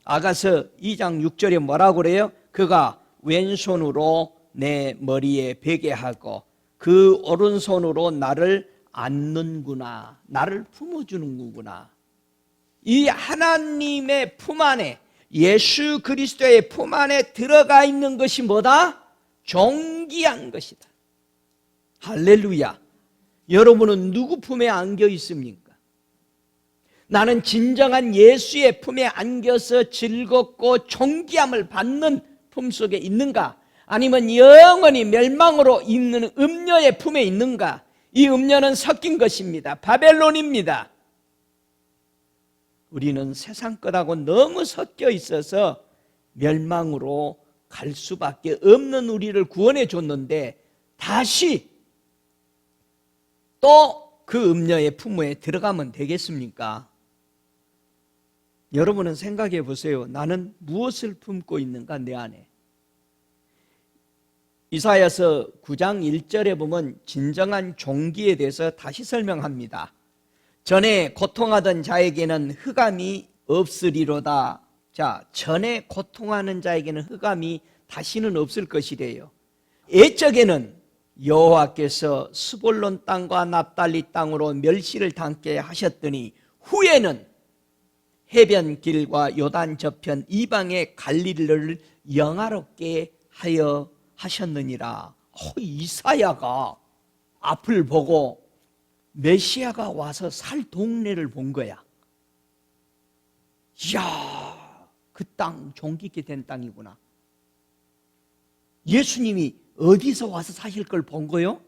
Speaker 1: 아가서 2장 6절에 뭐라고 그래요? 그가 왼손으로 내 머리에 베게 하고 그 오른손으로 나를 안는구나. 나를 품어주는구나. 이 하나님의 품 안에, 예수 그리스도의 품 안에 들어가 있는 것이 뭐다? 존귀한 것이다. 할렐루야. 여러분은 누구 품에 안겨 있습니까? 나는 진정한 예수의 품에 안겨서 즐겁고 존귀함을 받는 품 속에 있는가? 아니면 영원히 멸망으로 있는 음녀의 품에 있는가? 이 음녀는 섞인 것입니다. 바벨론입니다. 우리는 세상 것하고 너무 섞여 있어서 멸망으로 갈 수밖에 없는 우리를 구원해 줬는데 다시 또 그 음녀의 품에 들어가면 되겠습니까? 여러분은 생각해 보세요. 나는 무엇을 품고 있는가 내 안에? 이사야서 9장 1절에 보면 진정한 종기에 대해서 다시 설명합니다. 전에 고통하던 자에게는 흑암이 없으리로다. 자, 전에 고통하는 자에게는 흑암이 다시는 없을 것이래요. 옛적에는 여호와께서 스볼론 땅과 납달리 땅으로 멸시를 당케 하셨더니 후에는 해변길과 요단 저편 이방의 갈릴리를 영화롭게 하여 하셨느니라. 이사야가 앞을 보고 메시아가 와서 살 동네를 본 거야. 이야, 그 땅 종기게 된 땅이구나. 예수님이 어디서 와서 사실 걸 본 거요?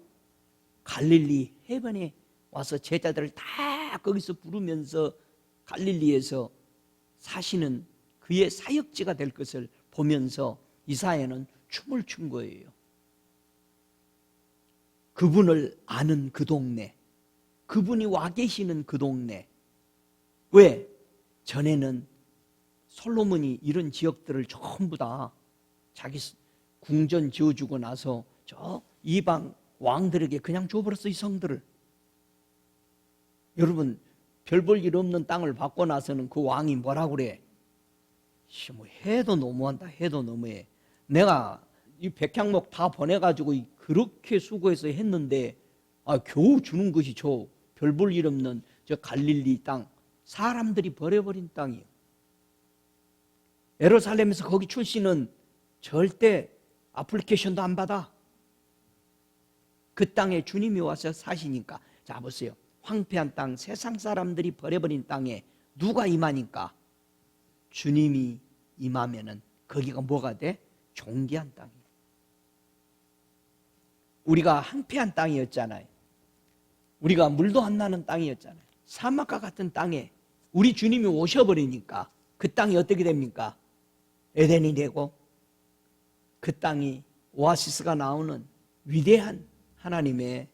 Speaker 1: 갈릴리 해변에 와서 제자들을 다 거기서 부르면서 갈릴리에서 사시는 그의 사역지가 될 것을 보면서 이사야는 춤을 춘 거예요. 그분을 아는 그 동네, 그분이 와 계시는 그 동네. 왜? 전에는 솔로몬이 이런 지역들을 전부 다 자기 궁전 지어주고 나서 저 이방 왕들에게 그냥 줘버렸어, 이 성들을. 여러분, 별 볼 일 없는 땅을 받고 나서는 그 왕이 뭐라고 그래? 뭐 해도 너무한다, 해도 너무해. 내가 이 백향목 다 보내가지고 그렇게 수고해서 했는데 겨우 주는 것이 저 별 볼 일 없는 저 갈릴리 땅, 사람들이 버려버린 땅이에요. 예루살렘에서 거기 출신은 절대 애플리케이션도 안 받아. 그 땅에 주님이 와서 사시니까. 자, 보세요. 황폐한 땅, 세상 사람들이 버려버린 땅에 누가 임하니까? 주님이 임하면은 거기가 뭐가 돼? 존귀한 땅이에요. 우리가 황폐한 땅이었잖아요. 우리가 물도 안 나는 땅이었잖아요. 사막과 같은 땅에 우리 주님이 오셔버리니까 그 땅이 어떻게 됩니까? 에덴이 되고 그 땅이 오아시스가 나오는 위대한 하나님의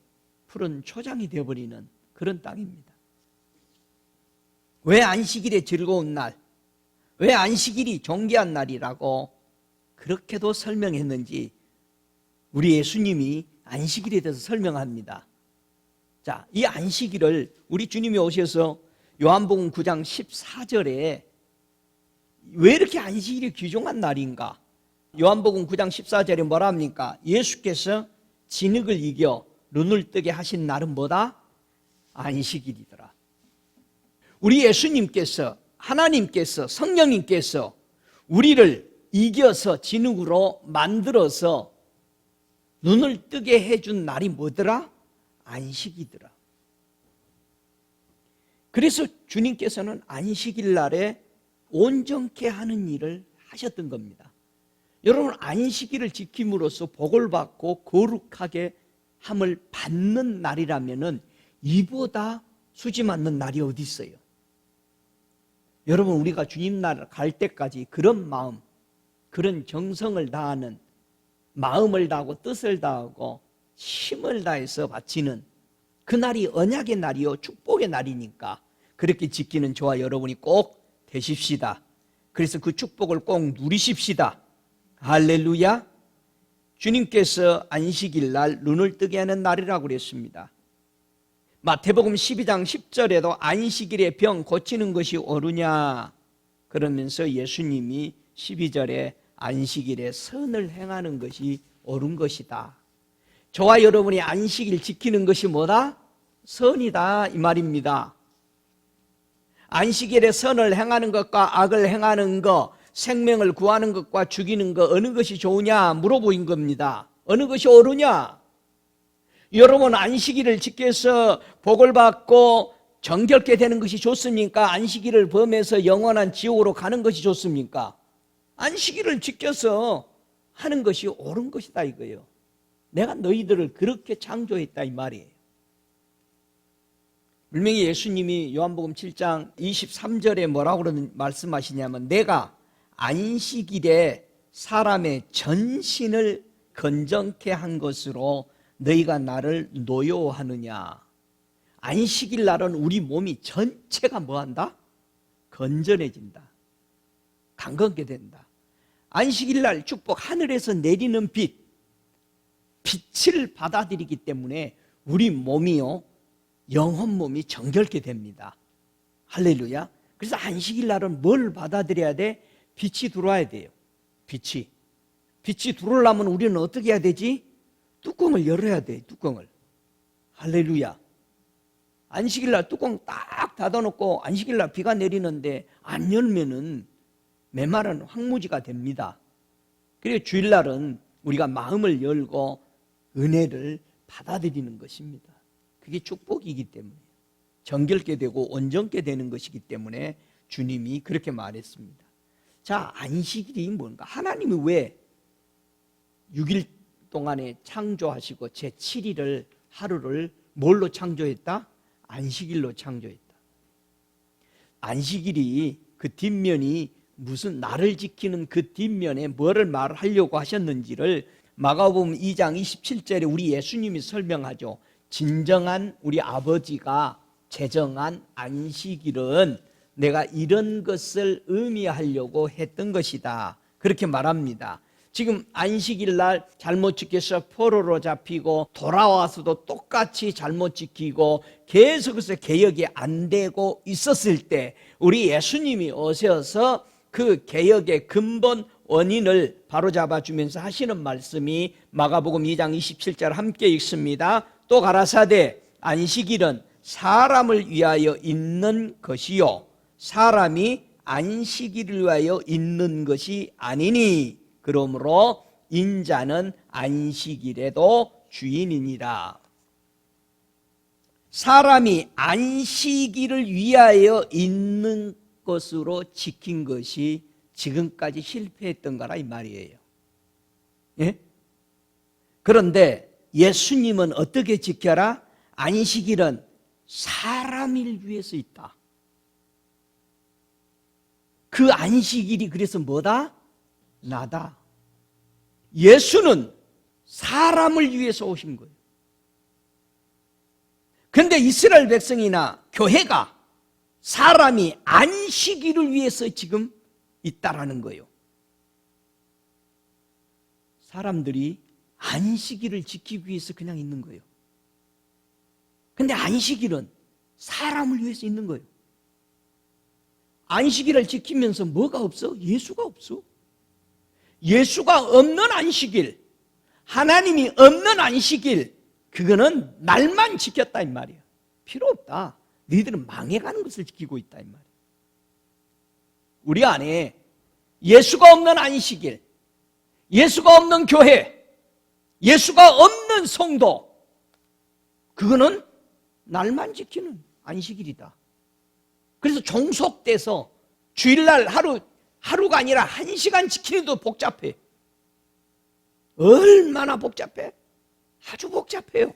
Speaker 1: 푸른 초장이 되어버리는 그런 땅입니다. 왜 안식일의 즐거운 날, 왜 안식일이 존귀한 날이라고 그렇게도 설명했는지 우리 예수님이 안식일에 대해서 설명합니다. 자, 이 안식일을 우리 주님이 오셔서 요한복음 9장 14절에 왜 이렇게 안식일이 귀중한 날인가? 요한복음 9장 14절에 뭐라 합니까? 예수께서 진흙을 이겨 눈을 뜨게 하신 날은 뭐다? 안식일이더라. 우리 예수님께서, 하나님께서, 성령님께서 우리를 이겨서 진흙으로 만들어서 눈을 뜨게 해준 날이 뭐더라? 안식이더라. 그래서 주님께서는 안식일 날에 온전케 하는 일을 하셨던 겁니다. 여러분, 안식일을 지킴으로써 복을 받고 거룩하게 함을 받는 날이라면은 이보다 수지 맞는 날이 어디 있어요? 여러분, 우리가 주님 나라 갈 때까지 그런 마음, 그런 정성을 다하는, 마음을 다하고 뜻을 다하고 힘을 다해서 바치는 그 날이 언약의 날이요, 축복의 날이니까 그렇게 지키는 저와 여러분이 꼭 되십시다. 그래서 그 축복을 꼭 누리십시다. 할렐루야. 주님께서 안식일 날 눈을 뜨게 하는 날이라고 그랬습니다. 마태복음 12장 10절에도 안식일에 병 고치는 것이 옳으냐 그러면서 예수님이 12절에 안식일에 선을 행하는 것이 옳은 것이다. 저와 여러분이 안식일 지키는 것이 뭐다? 선이다, 이 말입니다. 안식일에 선을 행하는 것과 악을 행하는 것, 생명을 구하는 것과 죽이는 것, 어느 것이 좋으냐 물어보인 겁니다. 어느 것이 옳으냐? 여러분, 안식일을 지켜서 복을 받고 정결케 되는 것이 좋습니까? 안식일을 범해서 영원한 지옥으로 가는 것이 좋습니까? 안식일을 지켜서 하는 것이 옳은 것이다 이거예요. 내가 너희들을 그렇게 창조했다 이 말이에요. 분명히 예수님이 요한복음 7장 23절에 뭐라고 말씀하시냐면 내가 안식일에 사람의 전신을 건정케 한 것으로 너희가 나를 노여워하느냐. 안식일 날은 우리 몸이 전체가 뭐한다? 건전해진다. 강건케 된다. 안식일 날 축복, 하늘에서 내리는 빛을 받아들이기 때문에 우리 몸이요, 영혼 몸이 정결케 됩니다. 할렐루야. 그래서 안식일 날은 뭘 받아들여야 돼? 빛이 들어와야 돼요. 빛이 들어오려면 우리는 어떻게 해야 되지? 뚜껑을 열어야 돼. 뚜껑을. 할렐루야. 안식일 날 뚜껑 딱 닫아놓고 안식일 날 비가 내리는데 안 열면은 메마른 황무지가 됩니다. 그래서 주일날은 우리가 마음을 열고 은혜를 받아들이는 것입니다. 그게 축복이기 때문에 정결케 되고 온전케 되는 것이기 때문에 주님이 그렇게 말했습니다. 자, 안식일이 뭔가? 하나님이 왜 6일 동안에 창조하시고 제7일을 하루를 뭘로 창조했다? 안식일로 창조했다. 안식일이 그 뒷면이 무슨 나를 지키는 그 뒷면에 뭐를 말하려고 하셨는지를 마가복음 2장 27절에 우리 예수님이 설명하죠. 진정한 우리 아버지가 제정한 안식일은 내가 이런 것을 의미하려고 했던 것이다. 그렇게 말합니다. 지금 안식일 날 잘못 지켜서 포로로 잡히고 돌아와서도 똑같이 잘못 지키고 계속해서 개혁이 안 되고 있었을 때 우리 예수님이 오셔서 그 개혁의 근본 원인을 바로잡아 주면서 하시는 말씀이 마가복음 2장 27절 함께 읽습니다. 또 가라사대 안식일은 사람을 위하여 있는 것이요 사람이 안식일을 위하여 있는 것이 아니니 그러므로 인자는 안식일에도 주인이니라. 사람이 안식일을 위하여 있는 것으로 지킨 것이 지금까지 실패했던 거라 이 말이에요. 예? 그런데 예수님은 어떻게 지켜라? 안식일은 사람을 위해서 있다. 그 안식일이 그래서 뭐다? 나다. 예수는 사람을 위해서 오신 거예요. 그런데 이스라엘 백성이나 교회가 사람이 안식일을 위해서 지금 있다라는 거예요. 사람들이 안식일을 지키기 위해서 그냥 있는 거예요. 그런데 안식일은 사람을 위해서 있는 거예요. 안식일을 지키면서 뭐가 없어? 예수가 없어. 예수가 없는 안식일, 하나님이 없는 안식일, 그거는 날만 지켰다 이 말이야. 필요 없다. 너희들은 망해가는 것을 지키고 있다 이 말이야. 우리 안에 예수가 없는 안식일, 예수가 없는 교회, 예수가 없는 성도, 그거는 날만 지키는 안식일이다. 그래서 종속돼서 주일날 하루가 아니라 1시간 지키기도 복잡해. 얼마나 복잡해? 아주 복잡해요.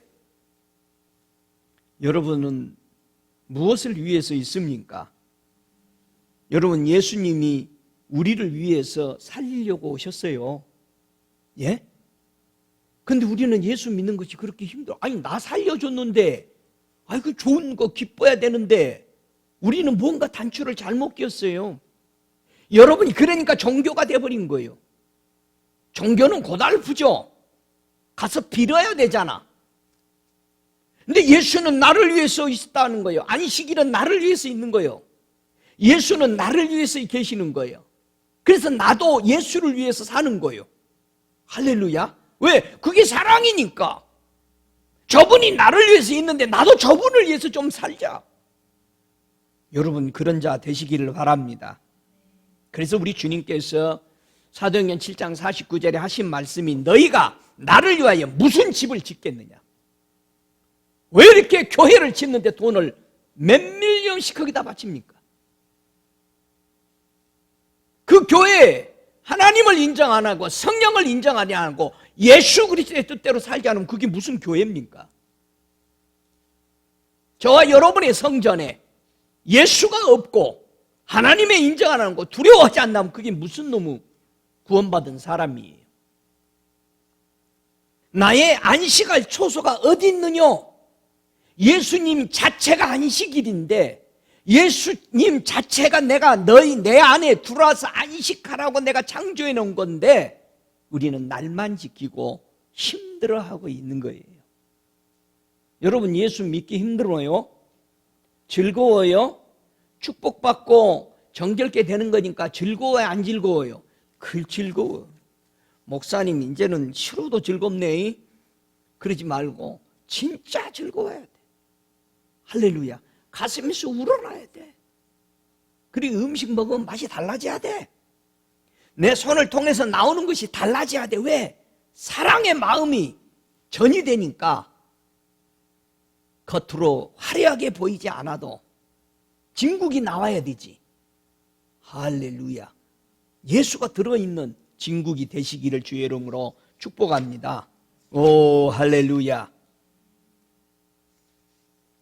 Speaker 1: 여러분은 무엇을 위해서 있습니까? 여러분, 예수님이 우리를 위해서 살리려고 오셨어요. 예? 근데 우리는 예수 믿는 것이 그렇게 힘들어. 아니, 나 살려줬는데, 그 좋은 거 기뻐야 되는데, 우리는 뭔가 단추를 잘못 꼈어요. 여러분이 그러니까 종교가 돼버린 거예요. 종교는 고달프죠. 가서 빌어야 되잖아. 근데 예수는 나를 위해서 있다는 거예요. 안식일은 나를 위해서 있는 거예요. 예수는 나를 위해서 계시는 거예요. 그래서 나도 예수를 위해서 사는 거예요. 할렐루야. 왜? 그게 사랑이니까. 저분이 나를 위해서 있는데 나도 저분을 위해서 좀 살자. 여러분, 그런 자 되시기를 바랍니다. 그래서 우리 주님께서 사도행전 7장 49절에 하신 말씀이 너희가 나를 위하여 무슨 집을 짓겠느냐? 왜 이렇게 교회를 짓는데 돈을 몇 밀리언씩 거기다 바칩니까? 그 교회에 하나님을 인정 안 하고 성령을 인정 안 하고 예수 그리스도의 뜻대로 살지 않으면 그게 무슨 교회입니까? 저와 여러분의 성전에 예수가 없고 하나님의 인정 안 하는 거 두려워하지 않는다면 그게 무슨 놈의 구원받은 사람이에요? 나의 안식할 초소가 어디 있느냐? 예수님 자체가 안식일인데 예수님 자체가 내 안에 들어와서 안식하라고 내가 창조해 놓은 건데 우리는 날만 지키고 힘들어하고 있는 거예요. 여러분 예수 믿기 힘들어요? 즐거워요? 축복받고 정결케 되는 거니까 즐거워요? 안 즐거워요? 즐거워. 목사님 이제는 싫어도 즐겁네. 그러지 말고 진짜 즐거워야 돼. 할렐루야. 가슴에서 우러나야 돼. 그리고 음식 먹으면 맛이 달라져야 돼. 내 손을 통해서 나오는 것이 달라져야 돼. 왜? 사랑의 마음이 전이 되니까 겉으로 화려하게 보이지 않아도 진국이 나와야 되지. 할렐루야. 예수가 들어있는 진국이 되시기를 주의 이름으로 축복합니다. 오 할렐루야.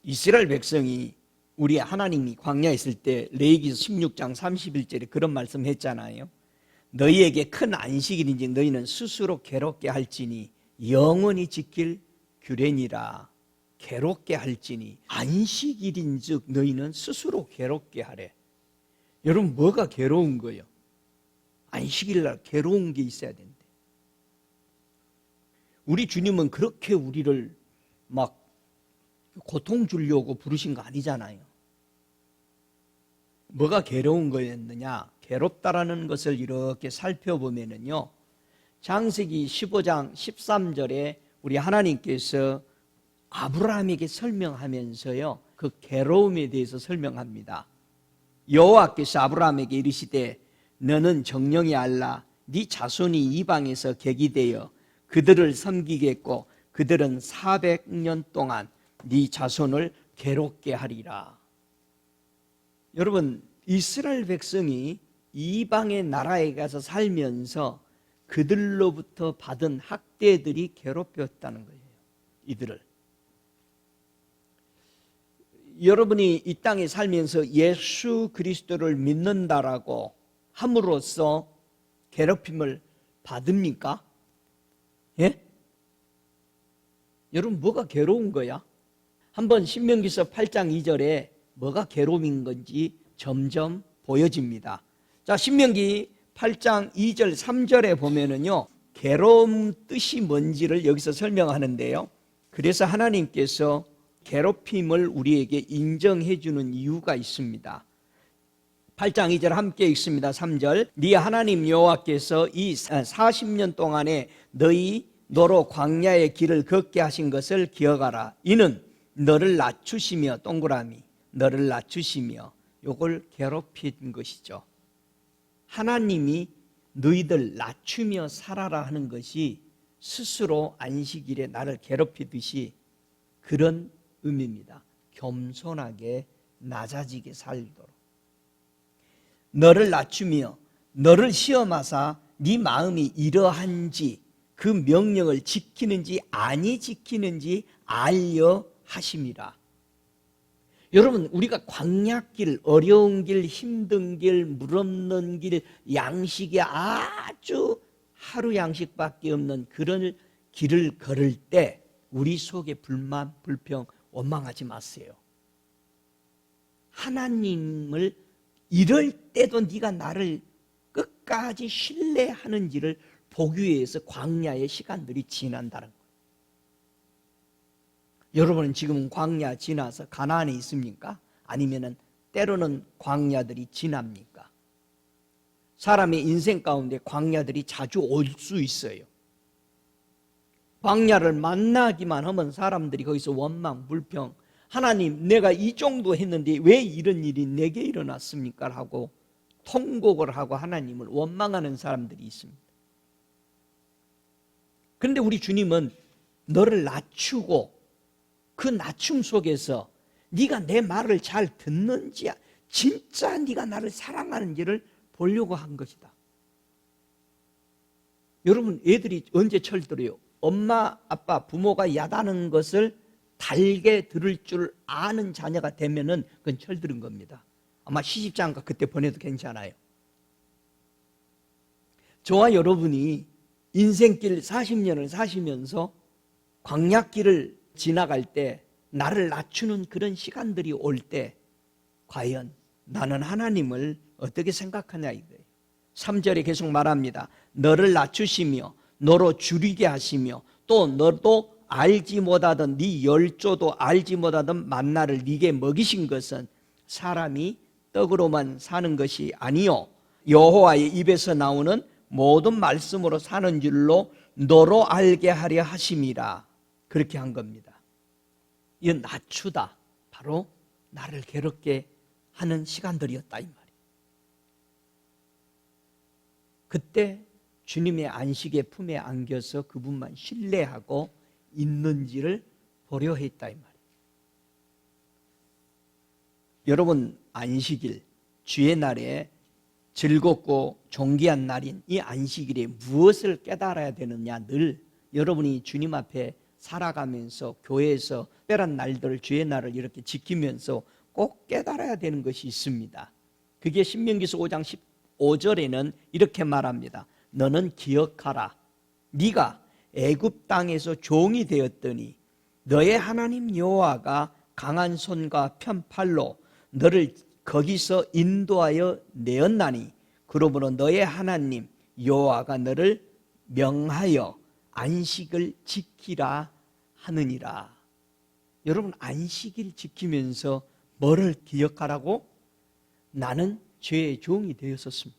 Speaker 1: 이스라엘 백성이 우리 하나님이 광야에 있을 때 레위기서 16장 31절에 그런 말씀했잖아요. 너희에게 큰 안식일인지 너희는 스스로 괴롭게 할지니 영원히 지킬 규례니라. 괴롭게 할지니 안식일인즉 너희는 스스로 괴롭게 하래. 여러분 뭐가 괴로운 거예요? 안식일날 괴로운 게 있어야 되는데 우리 주님은 그렇게 우리를 막 고통 주려고 부르신 거 아니잖아요. 뭐가 괴로운 거였느냐? 괴롭다라는 것을 이렇게 살펴보면은요, 창세기 15장 13절에 우리 하나님께서 아브라함에게 설명하면서요 그 괴로움에 대해서 설명합니다. 여호와께서 아브라함에게 이르시되 너는 정령이 알라 네 자손이 이방에서 객이되어 그들을 섬기겠고 그들은 400년 동안 네 자손을 괴롭게 하리라. 여러분 이스라엘 백성이 이방의 나라에 가서 살면서 그들로부터 받은 학대들이 괴롭혔다는 거예요. 이들을. 여러분이 이 땅에 살면서 예수 그리스도를 믿는다라고 함으로써 괴롭힘을 받습니까? 예? 여러분 뭐가 괴로운 거야? 한번 신명기서 8장 2절에 뭐가 괴로움인 건지 점점 보여집니다. 자, 신명기 8장 2절 3절에 보면은요 괴로움 뜻이 뭔지를 여기서 설명하는데요. 그래서 하나님께서 괴롭힘을 우리에게 인정해 주는 이유가 있습니다. 8장 2절 함께 읽습니다. 3절 네 하나님 여호와께서 이 40년 동안에 너로 광야의 길을 걷게 하신 것을 기억하라. 이는 너를 낮추시며 동그라미 너를 낮추시며 요걸 괴롭힌 것이죠. 하나님이 너희들 낮추며 살아라 하는 것이 스스로 안식일에 나를 괴롭히듯이 그런 의미입니다. 겸손하게 낮아지게 살도록 너를 낮추며 너를 시험하사 네 마음이 이러한지 그 명령을 지키는지 아니 지키는지 알려 하심이라. 여러분 우리가 광야길, 어려운 길, 힘든 길, 물 없는 길, 양식이 아주 하루 양식밖에 없는 그런 길을 걸을 때 우리 속에 불만, 불평, 원망하지 마세요. 하나님을 이럴 때도 네가 나를 끝까지 신뢰하는지를 보기 위해서 광야의 시간들이 지난다는 거예요. 여러분은 지금 광야 지나서 가나안에 있습니까? 아니면은 때로는 광야들이 지납니까? 사람의 인생 가운데 광야들이 자주 올 수 있어요. 광야를 만나기만 하면 사람들이 거기서 원망, 불평, 하나님 내가 이 정도 했는데 왜 이런 일이 내게 일어났습니까? 하고 통곡을 하고 하나님을 원망하는 사람들이 있습니다. 그런데 우리 주님은 너를 낮추고 그 낮춤 속에서 네가 내 말을 잘 듣는지, 진짜 네가 나를 사랑하는지를 보려고 한 것이다. 여러분, 애들이 언제 철들어요? 엄마, 아빠, 부모가 야단하는 것을 달게 들을 줄 아는 자녀가 되면은 그건 철들은 겁니다. 아마 시집장가 그때 보내도 괜찮아요. 저와 여러분이 인생길 40년을 사시면서 광야길을 지나갈 때 나를 낮추는 그런 시간들이 올 때 과연 나는 하나님을 어떻게 생각하냐 이거예요. 3절에 계속 말합니다. 너를 낮추시며 너로 줄이게 하시며 또 너도 알지 못하던 네 열조도 알지 못하던 만나를 네게 먹이신 것은 사람이 떡으로만 사는 것이 아니요 여호와의 입에서 나오는 모든 말씀으로 사는 줄로 너로 알게 하려 하심이라. 그렇게 한 겁니다. 이 낮추다 바로 나를 괴롭게 하는 시간들이었다 이 말이에요. 그때 주님의 안식의 품에 안겨서 그분만 신뢰하고 있는지를 보려 했다 이 말이에요. 여러분, 안식일, 주의 날에 즐겁고 존귀한 날인 이 안식일에 무엇을 깨달아야 되느냐, 늘 여러분이 주님 앞에 살아가면서 교회에서 특별한 날들, 주의 날을 이렇게 지키면서 꼭 깨달아야 되는 것이 있습니다. 그게 신명기서 5장 15절에는 이렇게 말합니다. 너는 기억하라. 네가 애굽 땅에서 종이 되었더니 너의 하나님 여호와가 강한 손과 편팔로 너를 거기서 인도하여 내었나니 그러므로 너의 하나님 여호와가 너를 명하여 안식을 지키라 하느니라. 여러분, 안식일 지키면서 뭐를 기억하라고? 나는 죄의 종이 되었었습니다.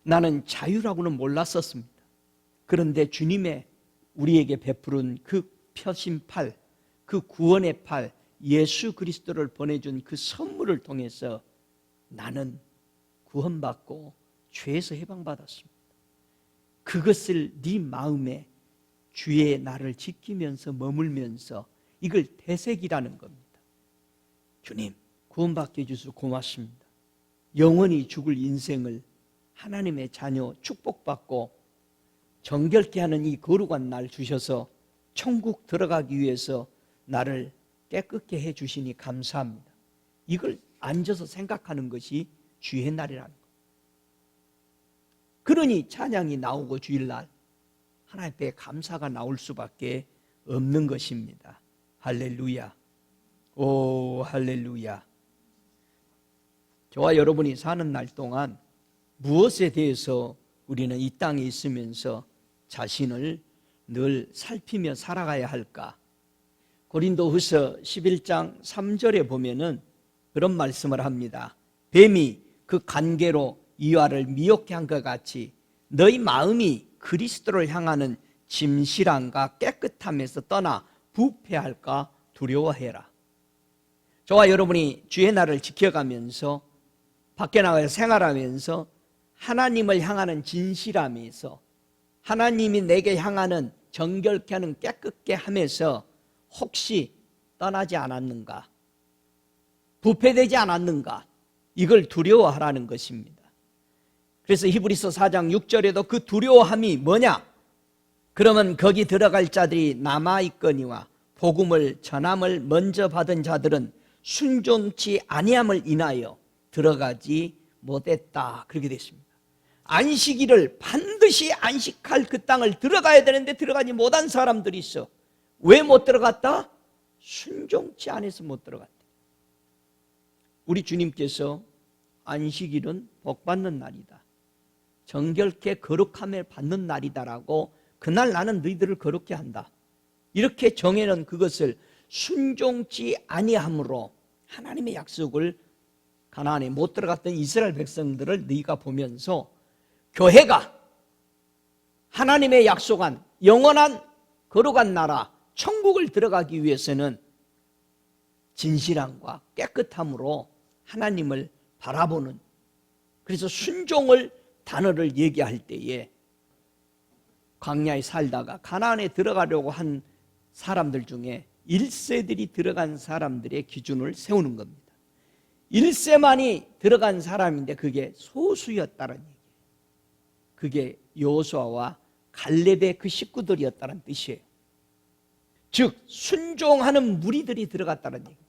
Speaker 1: 나는 자유라고는 몰랐었습니다. 그런데 주님의 우리에게 베푸른 그 표심팔, 그 구원의 팔, 예수 그리스도를 보내준 그 선물을 통해서 나는 구원받고 죄에서 해방받았습니다. 그것을 네 마음에 주의 날을 지키면서 머물면서 이걸 되새기라는 겁니다. 주님, 구원받게 해주셔서 고맙습니다. 영원히 죽을 인생을 하나님의 자녀 축복받고 정결케 하는 이 거룩한 날 주셔서 천국 들어가기 위해서 나를 깨끗게 해주시니 감사합니다. 이걸 앉아서 생각하는 것이 주의 날이라는 것. 그러니 찬양이 나오고 주일날 하나님 앞에 감사가 나올 수밖에 없는 것입니다. 할렐루야. 오, 할렐루야. 저와 여러분이 사는 날 동안 무엇에 대해서 우리는 이 땅에 있으면서 자신을 늘 살피며 살아가야 할까? 고린도후서 11장 3절에 보면은 그런 말씀을 합니다. 뱀이 그 간계로 이와를 미혹해 한 것 같이 너희 마음이 그리스도를 향하는 진실함과 깨끗함에서 떠나 부패할까 두려워해라. 저와 여러분이 주의 날을 지켜가면서 밖에 나가서 생활하면서 하나님을 향하는 진실함에서 하나님이 내게 향하는 정결케 하는 깨끗게 함에서 혹시 떠나지 않았는가? 부패되지 않았는가? 이걸 두려워하라는 것입니다. 그래서 히브리서 4장 6절에도 그 두려워함이 뭐냐? 그러면 거기 들어갈 자들이 남아있거니와 복음을 전함을 먼저 받은 자들은 순종치 아니함을 인하여 들어가지 못했다. 그렇게 됐습니다. 안식일을 반드시 안식할 그 땅을 들어가야 되는데 들어가지 못한 사람들이 있어. 왜 못 들어갔다? 순종치 않아서 못 들어갔다. 우리 주님께서 안식일은 복받는 날이다, 정결케 거룩함을 받는 날이다라고, 그날 나는 너희들을 거룩게 한다, 이렇게 정해놓은 그것을 순종치 아니함으로 하나님의 약속을 가나안에 못 들어갔던 이스라엘 백성들을 너희가 보면서 교회가 하나님의 약속한 영원한 거룩한 나라 천국을 들어가기 위해서는 진실함과 깨끗함으로 하나님을 바라보는, 그래서 순종을 단어를 얘기할 때에 광야에 살다가 가나안에 들어가려고 한 사람들 중에 1세들이 들어간 사람들의 기준을 세우는 겁니다. 1세만이 들어간 사람인데 그게 소수였다는 얘기예요. 그게 여호수아와 갈렙의 그 식구들이었다는 뜻이에요. 즉 순종하는 무리들이 들어갔다는 얘기입니다.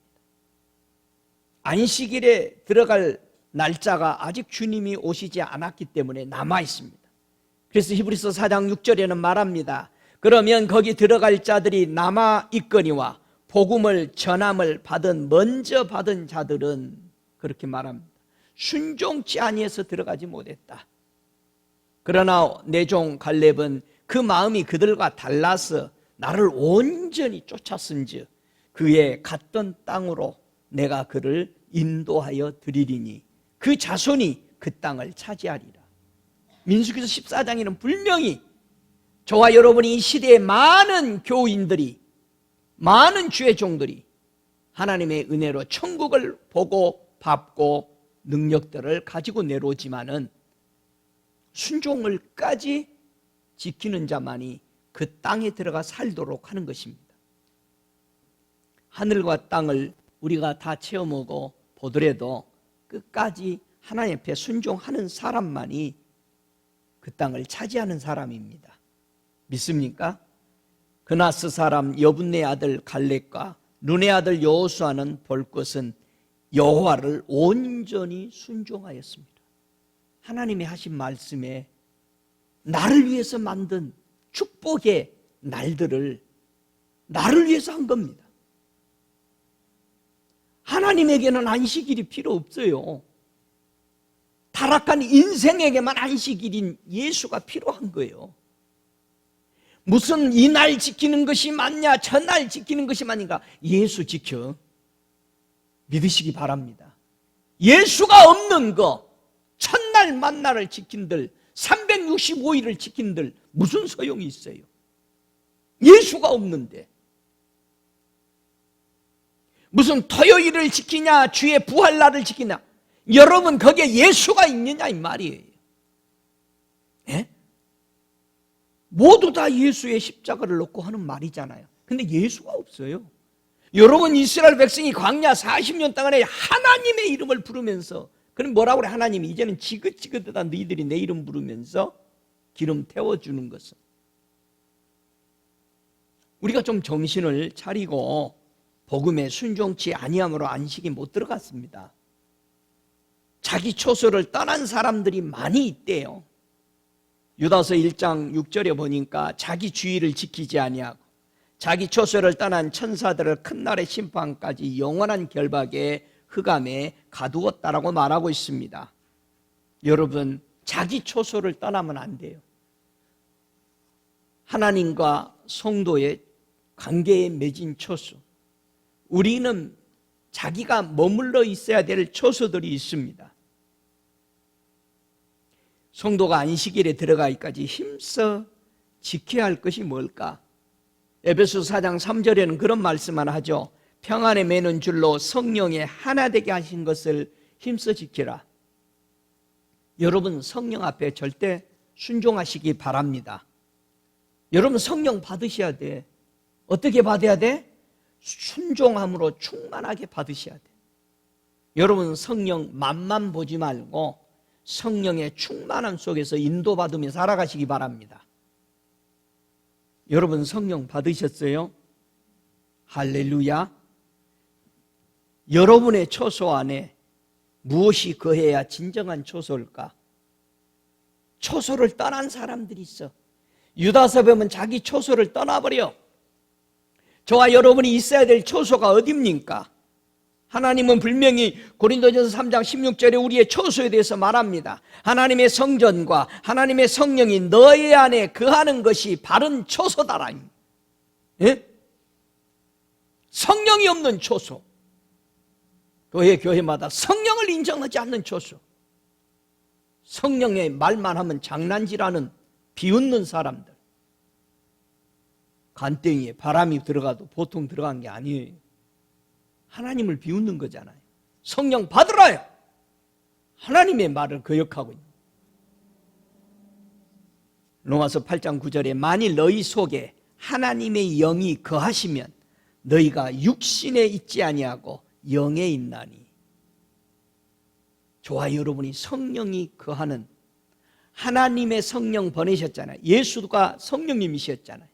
Speaker 1: 안식일에 들어갈 날짜가 아직 주님이 오시지 않았기 때문에 남아 있습니다. 그래서 히브리서 4장 6절에는 말합니다. 그러면 거기 들어갈 자들이 남아 있거니와 복음을 전함을 먼저 받은 자들은 그렇게 말합니다. 순종치 아니해서 들어가지 못했다. 그러나 내 종 갈렙은 그 마음이 그들과 달라서 나를 온전히 쫓았은즉 그의 갔던 땅으로 내가 그를 인도하여 드리리니 그 자손이 그 땅을 차지하리라. 민수기서 14장에는 분명히 저와 여러분이 이 시대의 많은 교인들이, 많은 주의 종들이 하나님의 은혜로 천국을 보고 밟고 능력들을 가지고 내려오지만은 순종을까지 지키는 자만이 그 땅에 들어가 살도록 하는 것입니다. 하늘과 땅을 우리가 다 체험하고 보더라도 끝까지 하나님 앞에 순종하는 사람만이 그 땅을 차지하는 사람입니다. 믿습니까? 그나스 사람 여분네 아들 갈렙과 눈의 아들 여호수아는 볼 것은 여호와를 온전히 순종하였습니다. 하나님이 하신 말씀에 나를 위해서 만든 축복의 날들을 나를 위해서 한 겁니다. 하나님에게는 안식일이 필요 없어요. 타락한 인생에게만 안식일인 예수가 필요한 거예요. 무슨 이날 지키는 것이 맞냐, 저날 지키는 것이 맞는가? 예수 지켜. 믿으시기 바랍니다. 예수가 없는 거, 첫날 만날을 지킨들, 365일을 지킨들 무슨 소용이 있어요? 예수가 없는데. 무슨 토요일을 지키냐, 주의 부활날을 지키냐, 여러분 거기에 예수가 있느냐 이 말이에요. 예? 모두 다 예수의 십자가를 놓고 하는 말이잖아요. 근데 예수가 없어요. 여러분 이스라엘 백성이 광야 40년 동안에 하나님의 이름을 부르면서, 그럼 뭐라고 그래? 하나님이 이제는 지긋지긋하다 너희들이 내 이름 부르면서 기름 태워주는 것은, 우리가 좀 정신을 차리고 복음에 순종치 아니함으로 안식이 못 들어갔습니다. 자기 초소를 떠난 사람들이 많이 있대요. 유다서 1장 6절에 보니까 자기 주의를 지키지 아니하고 자기 초소를 떠난 천사들을 큰 날의 심판까지 영원한 결박의 흑암에 가두었다라고 말하고 있습니다. 여러분, 자기 초소를 떠나면 안 돼요. 하나님과 성도의 관계에 맺은 초소, 우리는 자기가 머물러 있어야 될 초소들이 있습니다. 성도가 안식일에 들어가기까지 힘써 지켜야 할 것이 뭘까? 에베소서 4장 3절에는 그런 말씀만 하죠. 평안에 매는 줄로 성령에 하나 되게 하신 것을 힘써 지키라. 여러분 성령 앞에 절대 순종하시기 바랍니다. 여러분 성령 받으셔야 돼. 어떻게 받아야 돼? 순종함으로 충만하게 받으셔야 돼. 여러분 성령 맛만 보지 말고 성령의 충만함 속에서 인도받으며 살아가시기 바랍니다. 여러분 성령 받으셨어요? 할렐루야. 여러분의 초소 안에 무엇이 거해야 진정한 초소일까? 초소를 떠난 사람들이 있어. 유다서 보면 자기 초소를 떠나버려. 저와 여러분이 있어야 될 초소가 어딥니까? 하나님은 분명히 고린도전서 3장 16절에 우리의 초소에 대해서 말합니다. 하나님의 성전과 하나님의 성령이 너희 안에 거하는 것이 바른 초소다라. 예? 성령이 없는 초소, 교회마다 성령을 인정하지 않는 초소, 성령의 말만 하면 장난질하는 비웃는 사람들, 간땡이에 바람이 들어가도 보통 들어간 게 아니에요. 하나님을 비웃는 거잖아요. 성령 받으라요. 하나님의 말을 거역하고 있는. 로마서 8장 9절에 만일 너희 속에 하나님의 영이 거하시면 너희가 육신에 있지 아니하고 영에 있나니. 저와 여러분이 성령이 거하는, 하나님의 성령 보내셨잖아요. 예수가 성령님이셨잖아요.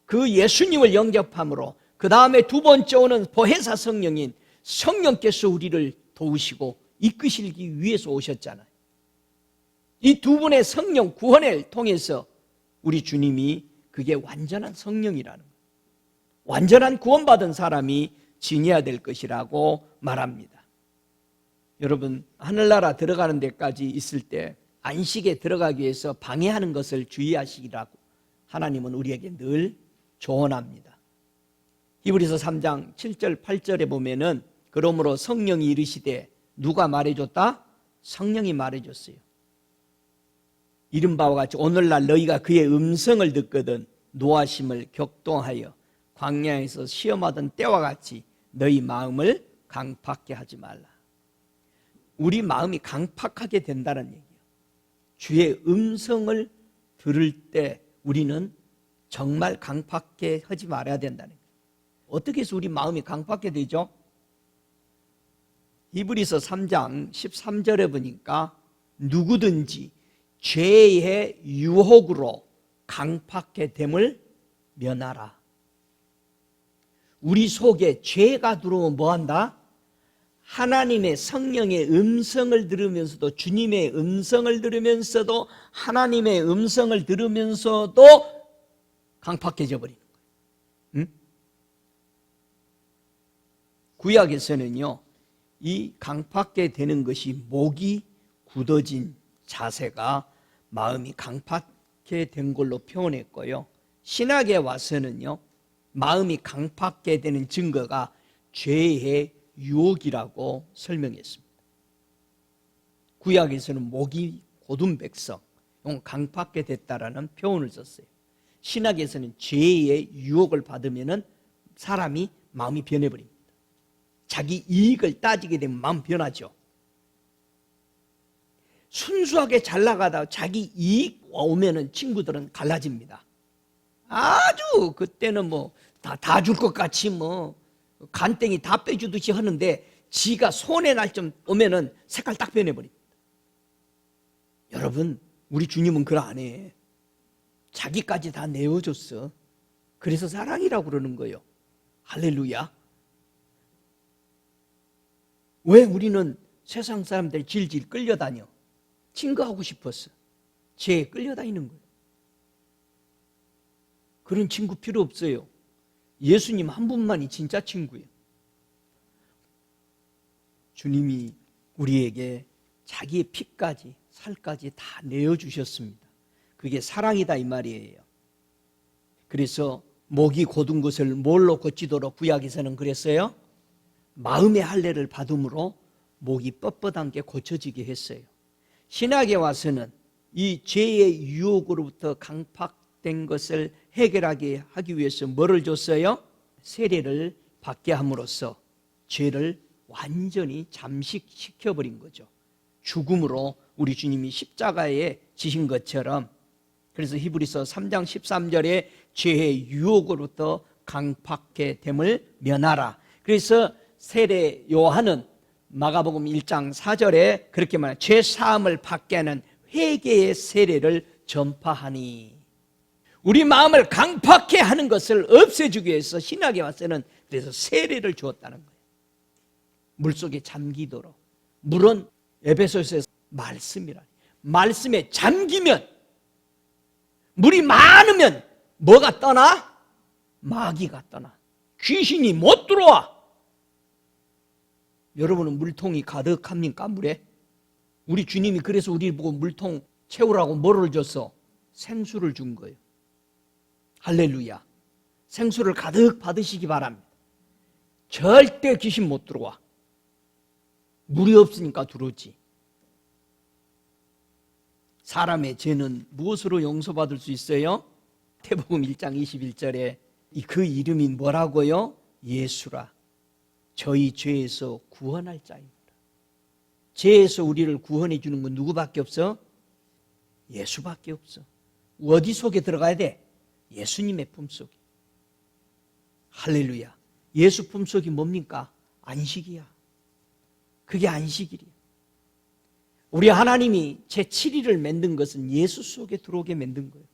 Speaker 1: 그 예수님을 영접함으로 그 다음에 두 번째 오는 보혜사 성령인 성령께서 우리를 도우시고 이끄시기 위해서 오셨잖아요. 이 두 분의 성령 구원을 통해서 우리 주님이 그게 완전한 성령이라는 거예요. 완전한 구원받은 사람이 지녀야 될 것이라고 말합니다. 여러분, 하늘나라 들어가는 데까지 있을 때 안식에 들어가기 위해서 방해하는 것을 주의하시라고 하나님은 우리에게 늘 조언합니다. 히브리서 3장 7절 8절에 보면은 그러므로 성령이 이르시되 누가 말해줬다? 성령이 말해줬어요. 이른바와 같이 오늘날 너희가 그의 음성을 듣거든 노하심을 격동하여 광야에서 시험하던 때와 같이 너희 마음을 강팍게 하지 말라. 우리 마음이 강팍하게 된다는 얘기예요. 주의 음성을 들을 때 우리는 정말 강팍게 하지 말아야 된다는 거예요. 어떻게 해서 우리 마음이 강팍게 되죠? 히브리서 3장 13절에 보니까 누구든지 죄의 유혹으로 강팍게 됨을 면하라. 우리 속에 죄가 들어오면 뭐한다? 하나님의 성령의 음성을 들으면서도, 주님의 음성을 들으면서도, 하나님의 음성을 들으면서도 강팍해져 버리는 거예요. 응? 구약에서는요, 이 강팍게 되는 것이 목이 굳어진 자세가 마음이 강팍게 된 걸로 표현했고요. 신학에 와서는요, 마음이 강팍게 되는 증거가 죄의 유혹이라고 설명했습니다. 구약에서는 목이 곧은 백성, 강팍게 됐다라는 표현을 썼어요. 신학에서는 죄의 유혹을 받으면 사람이 마음이 변해버립니다. 자기 이익을 따지게 되면 마음 변하죠. 순수하게 잘 나가다 자기 이익 오면은 친구들은 갈라집니다. 아주 그때는 뭐 다 줄 것 같이 뭐 간땡이 다 빼주듯이 하는데 지가 손해 날 좀 오면은 색깔 딱 변해버립니다. 여러분, 우리 주님은 그걸 안 해. 자기까지 다 내어줬어. 그래서 사랑이라고 그러는 거예요. 할렐루야. 왜 우리는 세상 사람들 질질 끌려다녀? 친구하고 싶었어. 죄에 끌려다니는 거예요. 그런 친구 필요 없어요. 예수님 한 분만이 진짜 친구예요. 주님이 우리에게 자기의 피까지 살까지 다 내어주셨습니다. 그게 사랑이다 이 말이에요. 그래서 목이 곧은 것을 뭘로 고치도록 구약에서는 그랬어요? 마음의 할례를 받음으로 목이 뻣뻣한 게 고쳐지게 했어요. 신학에 와서는 이 죄의 유혹으로부터 강팍된 것을 해결하게 하기 위해서 뭐를 줬어요? 세례를 받게 함으로써 죄를 완전히 잠식시켜버린 거죠. 죽음으로 우리 주님이 십자가에 지신 것처럼. 그래서 히브리서 3장 13절에 죄의 유혹으로부터 강팍게 됨을 면하라. 그래서 세례 요한은 마가복음 1장 4절에 그렇게 말해요. 죄 사함을 받게 하는 회개의 세례를 전파하니. 우리 마음을 강팍해 하는 것을 없애주기 위해서 신학에 와서는 그래서 세례를 주었다는 거예요. 물속에 잠기도록. 물은 에베소서에서 말씀이라니. 말씀에 잠기면, 물이 많으면 뭐가 떠나? 마귀가 떠나. 귀신이 못 들어와. 여러분은 물통이 가득합니까? 물에? 우리 주님이 그래서 우리 보고 물통 채우라고 뭐를 줬어? 생수를 준 거예요. 할렐루야. 생수를 가득 받으시기 바랍니다. 절대 귀신 못 들어와. 물이 없으니까 들어오지. 사람의 죄는 무엇으로 용서받을 수 있어요? 태복음 1장 21절에 그 이름이 뭐라고요? 예수라. 저희 죄에서 구원할 자입니다. 죄에서 우리를 구원해 주는 건 누구밖에 없어? 예수밖에 없어. 어디 속에 들어가야 돼? 예수님의 품속에. 할렐루야. 예수 품속이 뭡니까? 안식이야. 그게 안식일이야. 우리 하나님이 제7일을 만든 것은 예수 속에 들어오게 만든 거예요.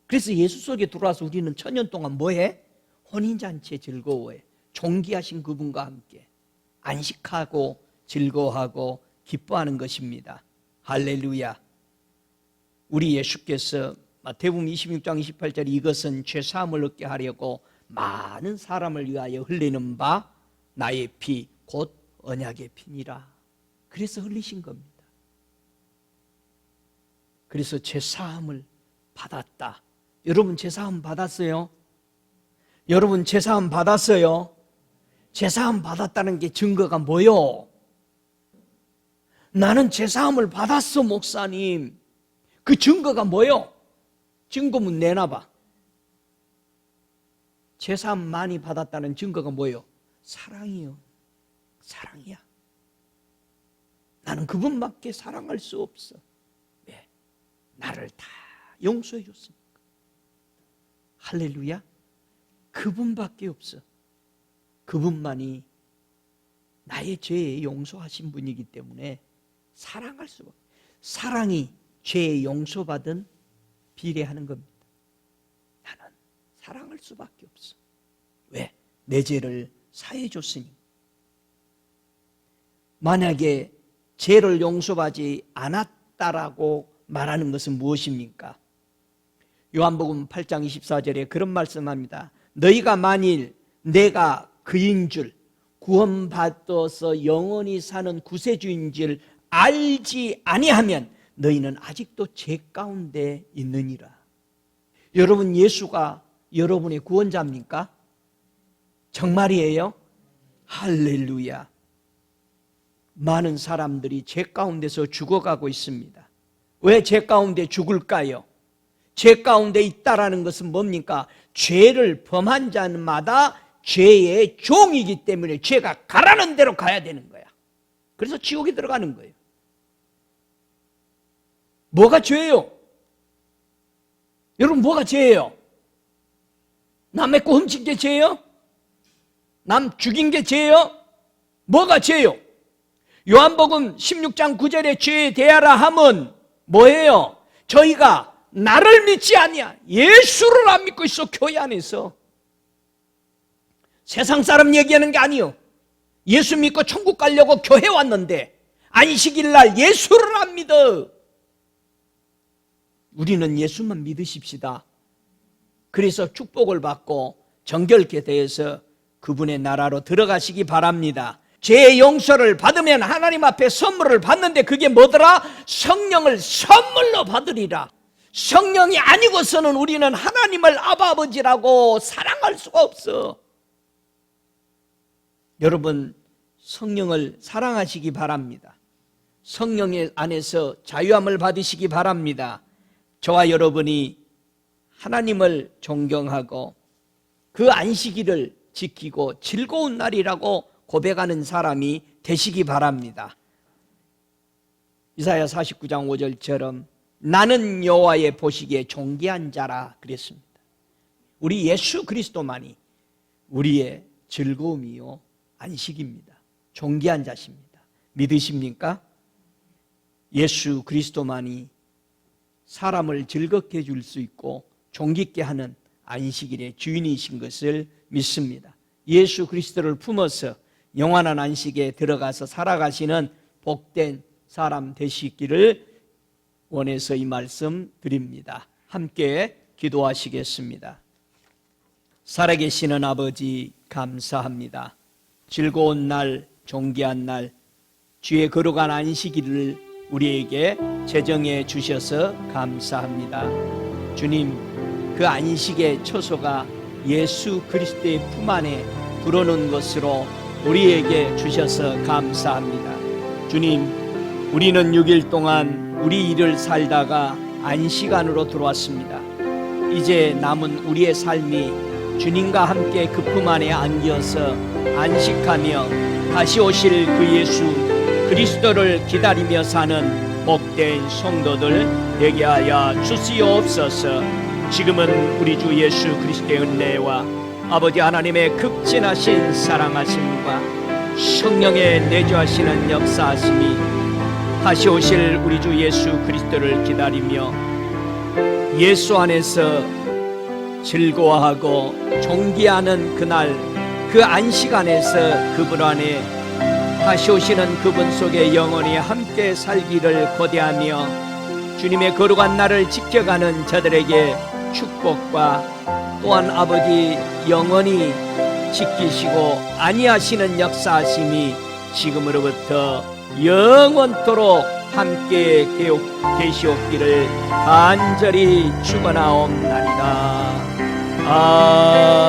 Speaker 1: 그래서 예수 속에 들어와서 우리는 천년 동안 뭐해? 혼인잔치에 즐거워해. 존귀하신 그분과 함께 안식하고 즐거워하고 기뻐하는 것입니다. 할렐루야. 우리 예수께서 마태복음 26장 28절 이것은 죄사함을 얻게 하려고 많은 사람을 위하여 흘리는 바 나의 피 곧 언약의 피니라. 그래서 흘리신 겁니다. 그래서 죄사함을 받았다. 여러분 죄사함 받았어요? 여러분 죄사함 받았어요? 죄사함 받았다는 게 증거가 뭐요? 나는 죄사함을 받았어 목사님. 그 증거가 뭐요? 증거문 내놔봐. 죄사함 많이 받았다는 증거가 뭐요? 사랑이요. 사랑이야. 나는 그분밖에 사랑할 수 없어. 왜? 나를 다 용서해 줬으니까. 할렐루야. 그분밖에 없어. 그분만이 나의 죄에 용서하신 분이기 때문에 사랑할 수가 없어. 사랑이 죄에 용서받은 비례하는 겁니다. 나는 사랑할 수밖에 없어. 왜? 내 죄를 사해 줬으니. 만약에 죄를 용서받지 않았다라고 말하는 것은 무엇입니까? 요한복음 8장 24절에 그런 말씀합니다. 너희가 만일 내가 그인 줄 구원받아서 영원히 사는 구세주인 줄 알지 아니하면 너희는 아직도 죄 가운데 있느니라. 여러분 예수가 여러분의 구원자입니까? 정말이에요? 할렐루야. 많은 사람들이 죄 가운데서 죽어가고 있습니다. 왜 죄 가운데 죽을까요? 죄 가운데 있다라는 것은 뭡니까? 죄를 범한 자마다 죄의 종이기 때문에 죄가 가라는 대로 가야 되는 거야. 그래서 지옥에 들어가는 거예요. 뭐가 죄예요? 여러분 뭐가 죄예요? 남의 거 훔친 게 죄예요? 남 죽인 게 죄예요? 뭐가 죄예요? 요한복음 16장 9절에 죄에 대하라 함은 뭐예요? 저희가 나를 믿지 아니야. 예수를 안 믿고 있어. 교회 안에서. 세상 사람 얘기하는 게 아니요. 예수 믿고 천국 가려고 교회 왔는데 안식일 날 예수를 안 믿어. 우리는 예수만 믿으십시다. 그래서 축복을 받고 정결케 되어서 그분의 나라로 들어가시기 바랍니다. 죄의 용서를 받으면 하나님 앞에 선물을 받는데 그게 뭐더라? 성령을 선물로 받으리라. 성령이 아니고서는 우리는 하나님을 아바 아버지라고 사랑할 수가 없어. 여러분 성령을 사랑하시기 바랍니다. 성령의 안에서 자유함을 받으시기 바랍니다. 저와 여러분이 하나님을 존경하고 그 안식일을 지키고 즐거운 날이라고 고백하는 사람이 되시기 바랍니다. 이사야 49장 5절처럼 나는 여호와의 보시기에 존귀한 자라 그랬습니다. 우리 예수 그리스도만이 우리의 즐거움이요 안식입니다. 존귀한 자십니다. 믿으십니까? 예수 그리스도만이 사람을 즐겁게 해줄 수 있고 존귀케 하는 안식일의 주인이신 것을 믿습니다. 예수 그리스도를 품어서 영원한 안식에 들어가서 살아가시는 복된 사람 되시기를 원해서 이 말씀 드립니다. 함께 기도하시겠습니다. 살아계시는 아버지 감사합니다. 즐거운 날, 존귀한 날, 주의 거룩한 안식일을 우리에게 제정해 주셔서 감사합니다. 주님, 그 안식의 처소가 예수 그리스도의 품 안에 들어오는 것으로 우리에게 주셔서 감사합니다. 주님, 우리는 6일 동안 우리 일을 살다가 안식안으로 들어왔습니다. 이제 남은 우리의 삶이 주님과 함께 그 품 안에 안겨서 안식하며 다시 오실 그 예수 그리스도를 기다리며 사는 복된 성도들 되게 하여 주시옵소서. 지금은 우리 주 예수 그리스도의 은혜와 아버지 하나님의 극진하신 사랑하심과 성령의 내주하시는 역사하심이 다시 오실 우리 주 예수 그리스도를 기다리며 예수 안에서 즐거워하고 존귀하는 그날, 그 안식 안에서 그분 안에 다시 오시는 그분 속에 영원히 함께 살기를 고대하며 주님의 거룩한 날을 지켜가는 저들에게 축복과 또한 아버지 영원히 지키시고 안위하시는 역사하심이 지금으로부터 영원토록 함께 계시옵기를 간절히 축원하옵나이다. 아멘.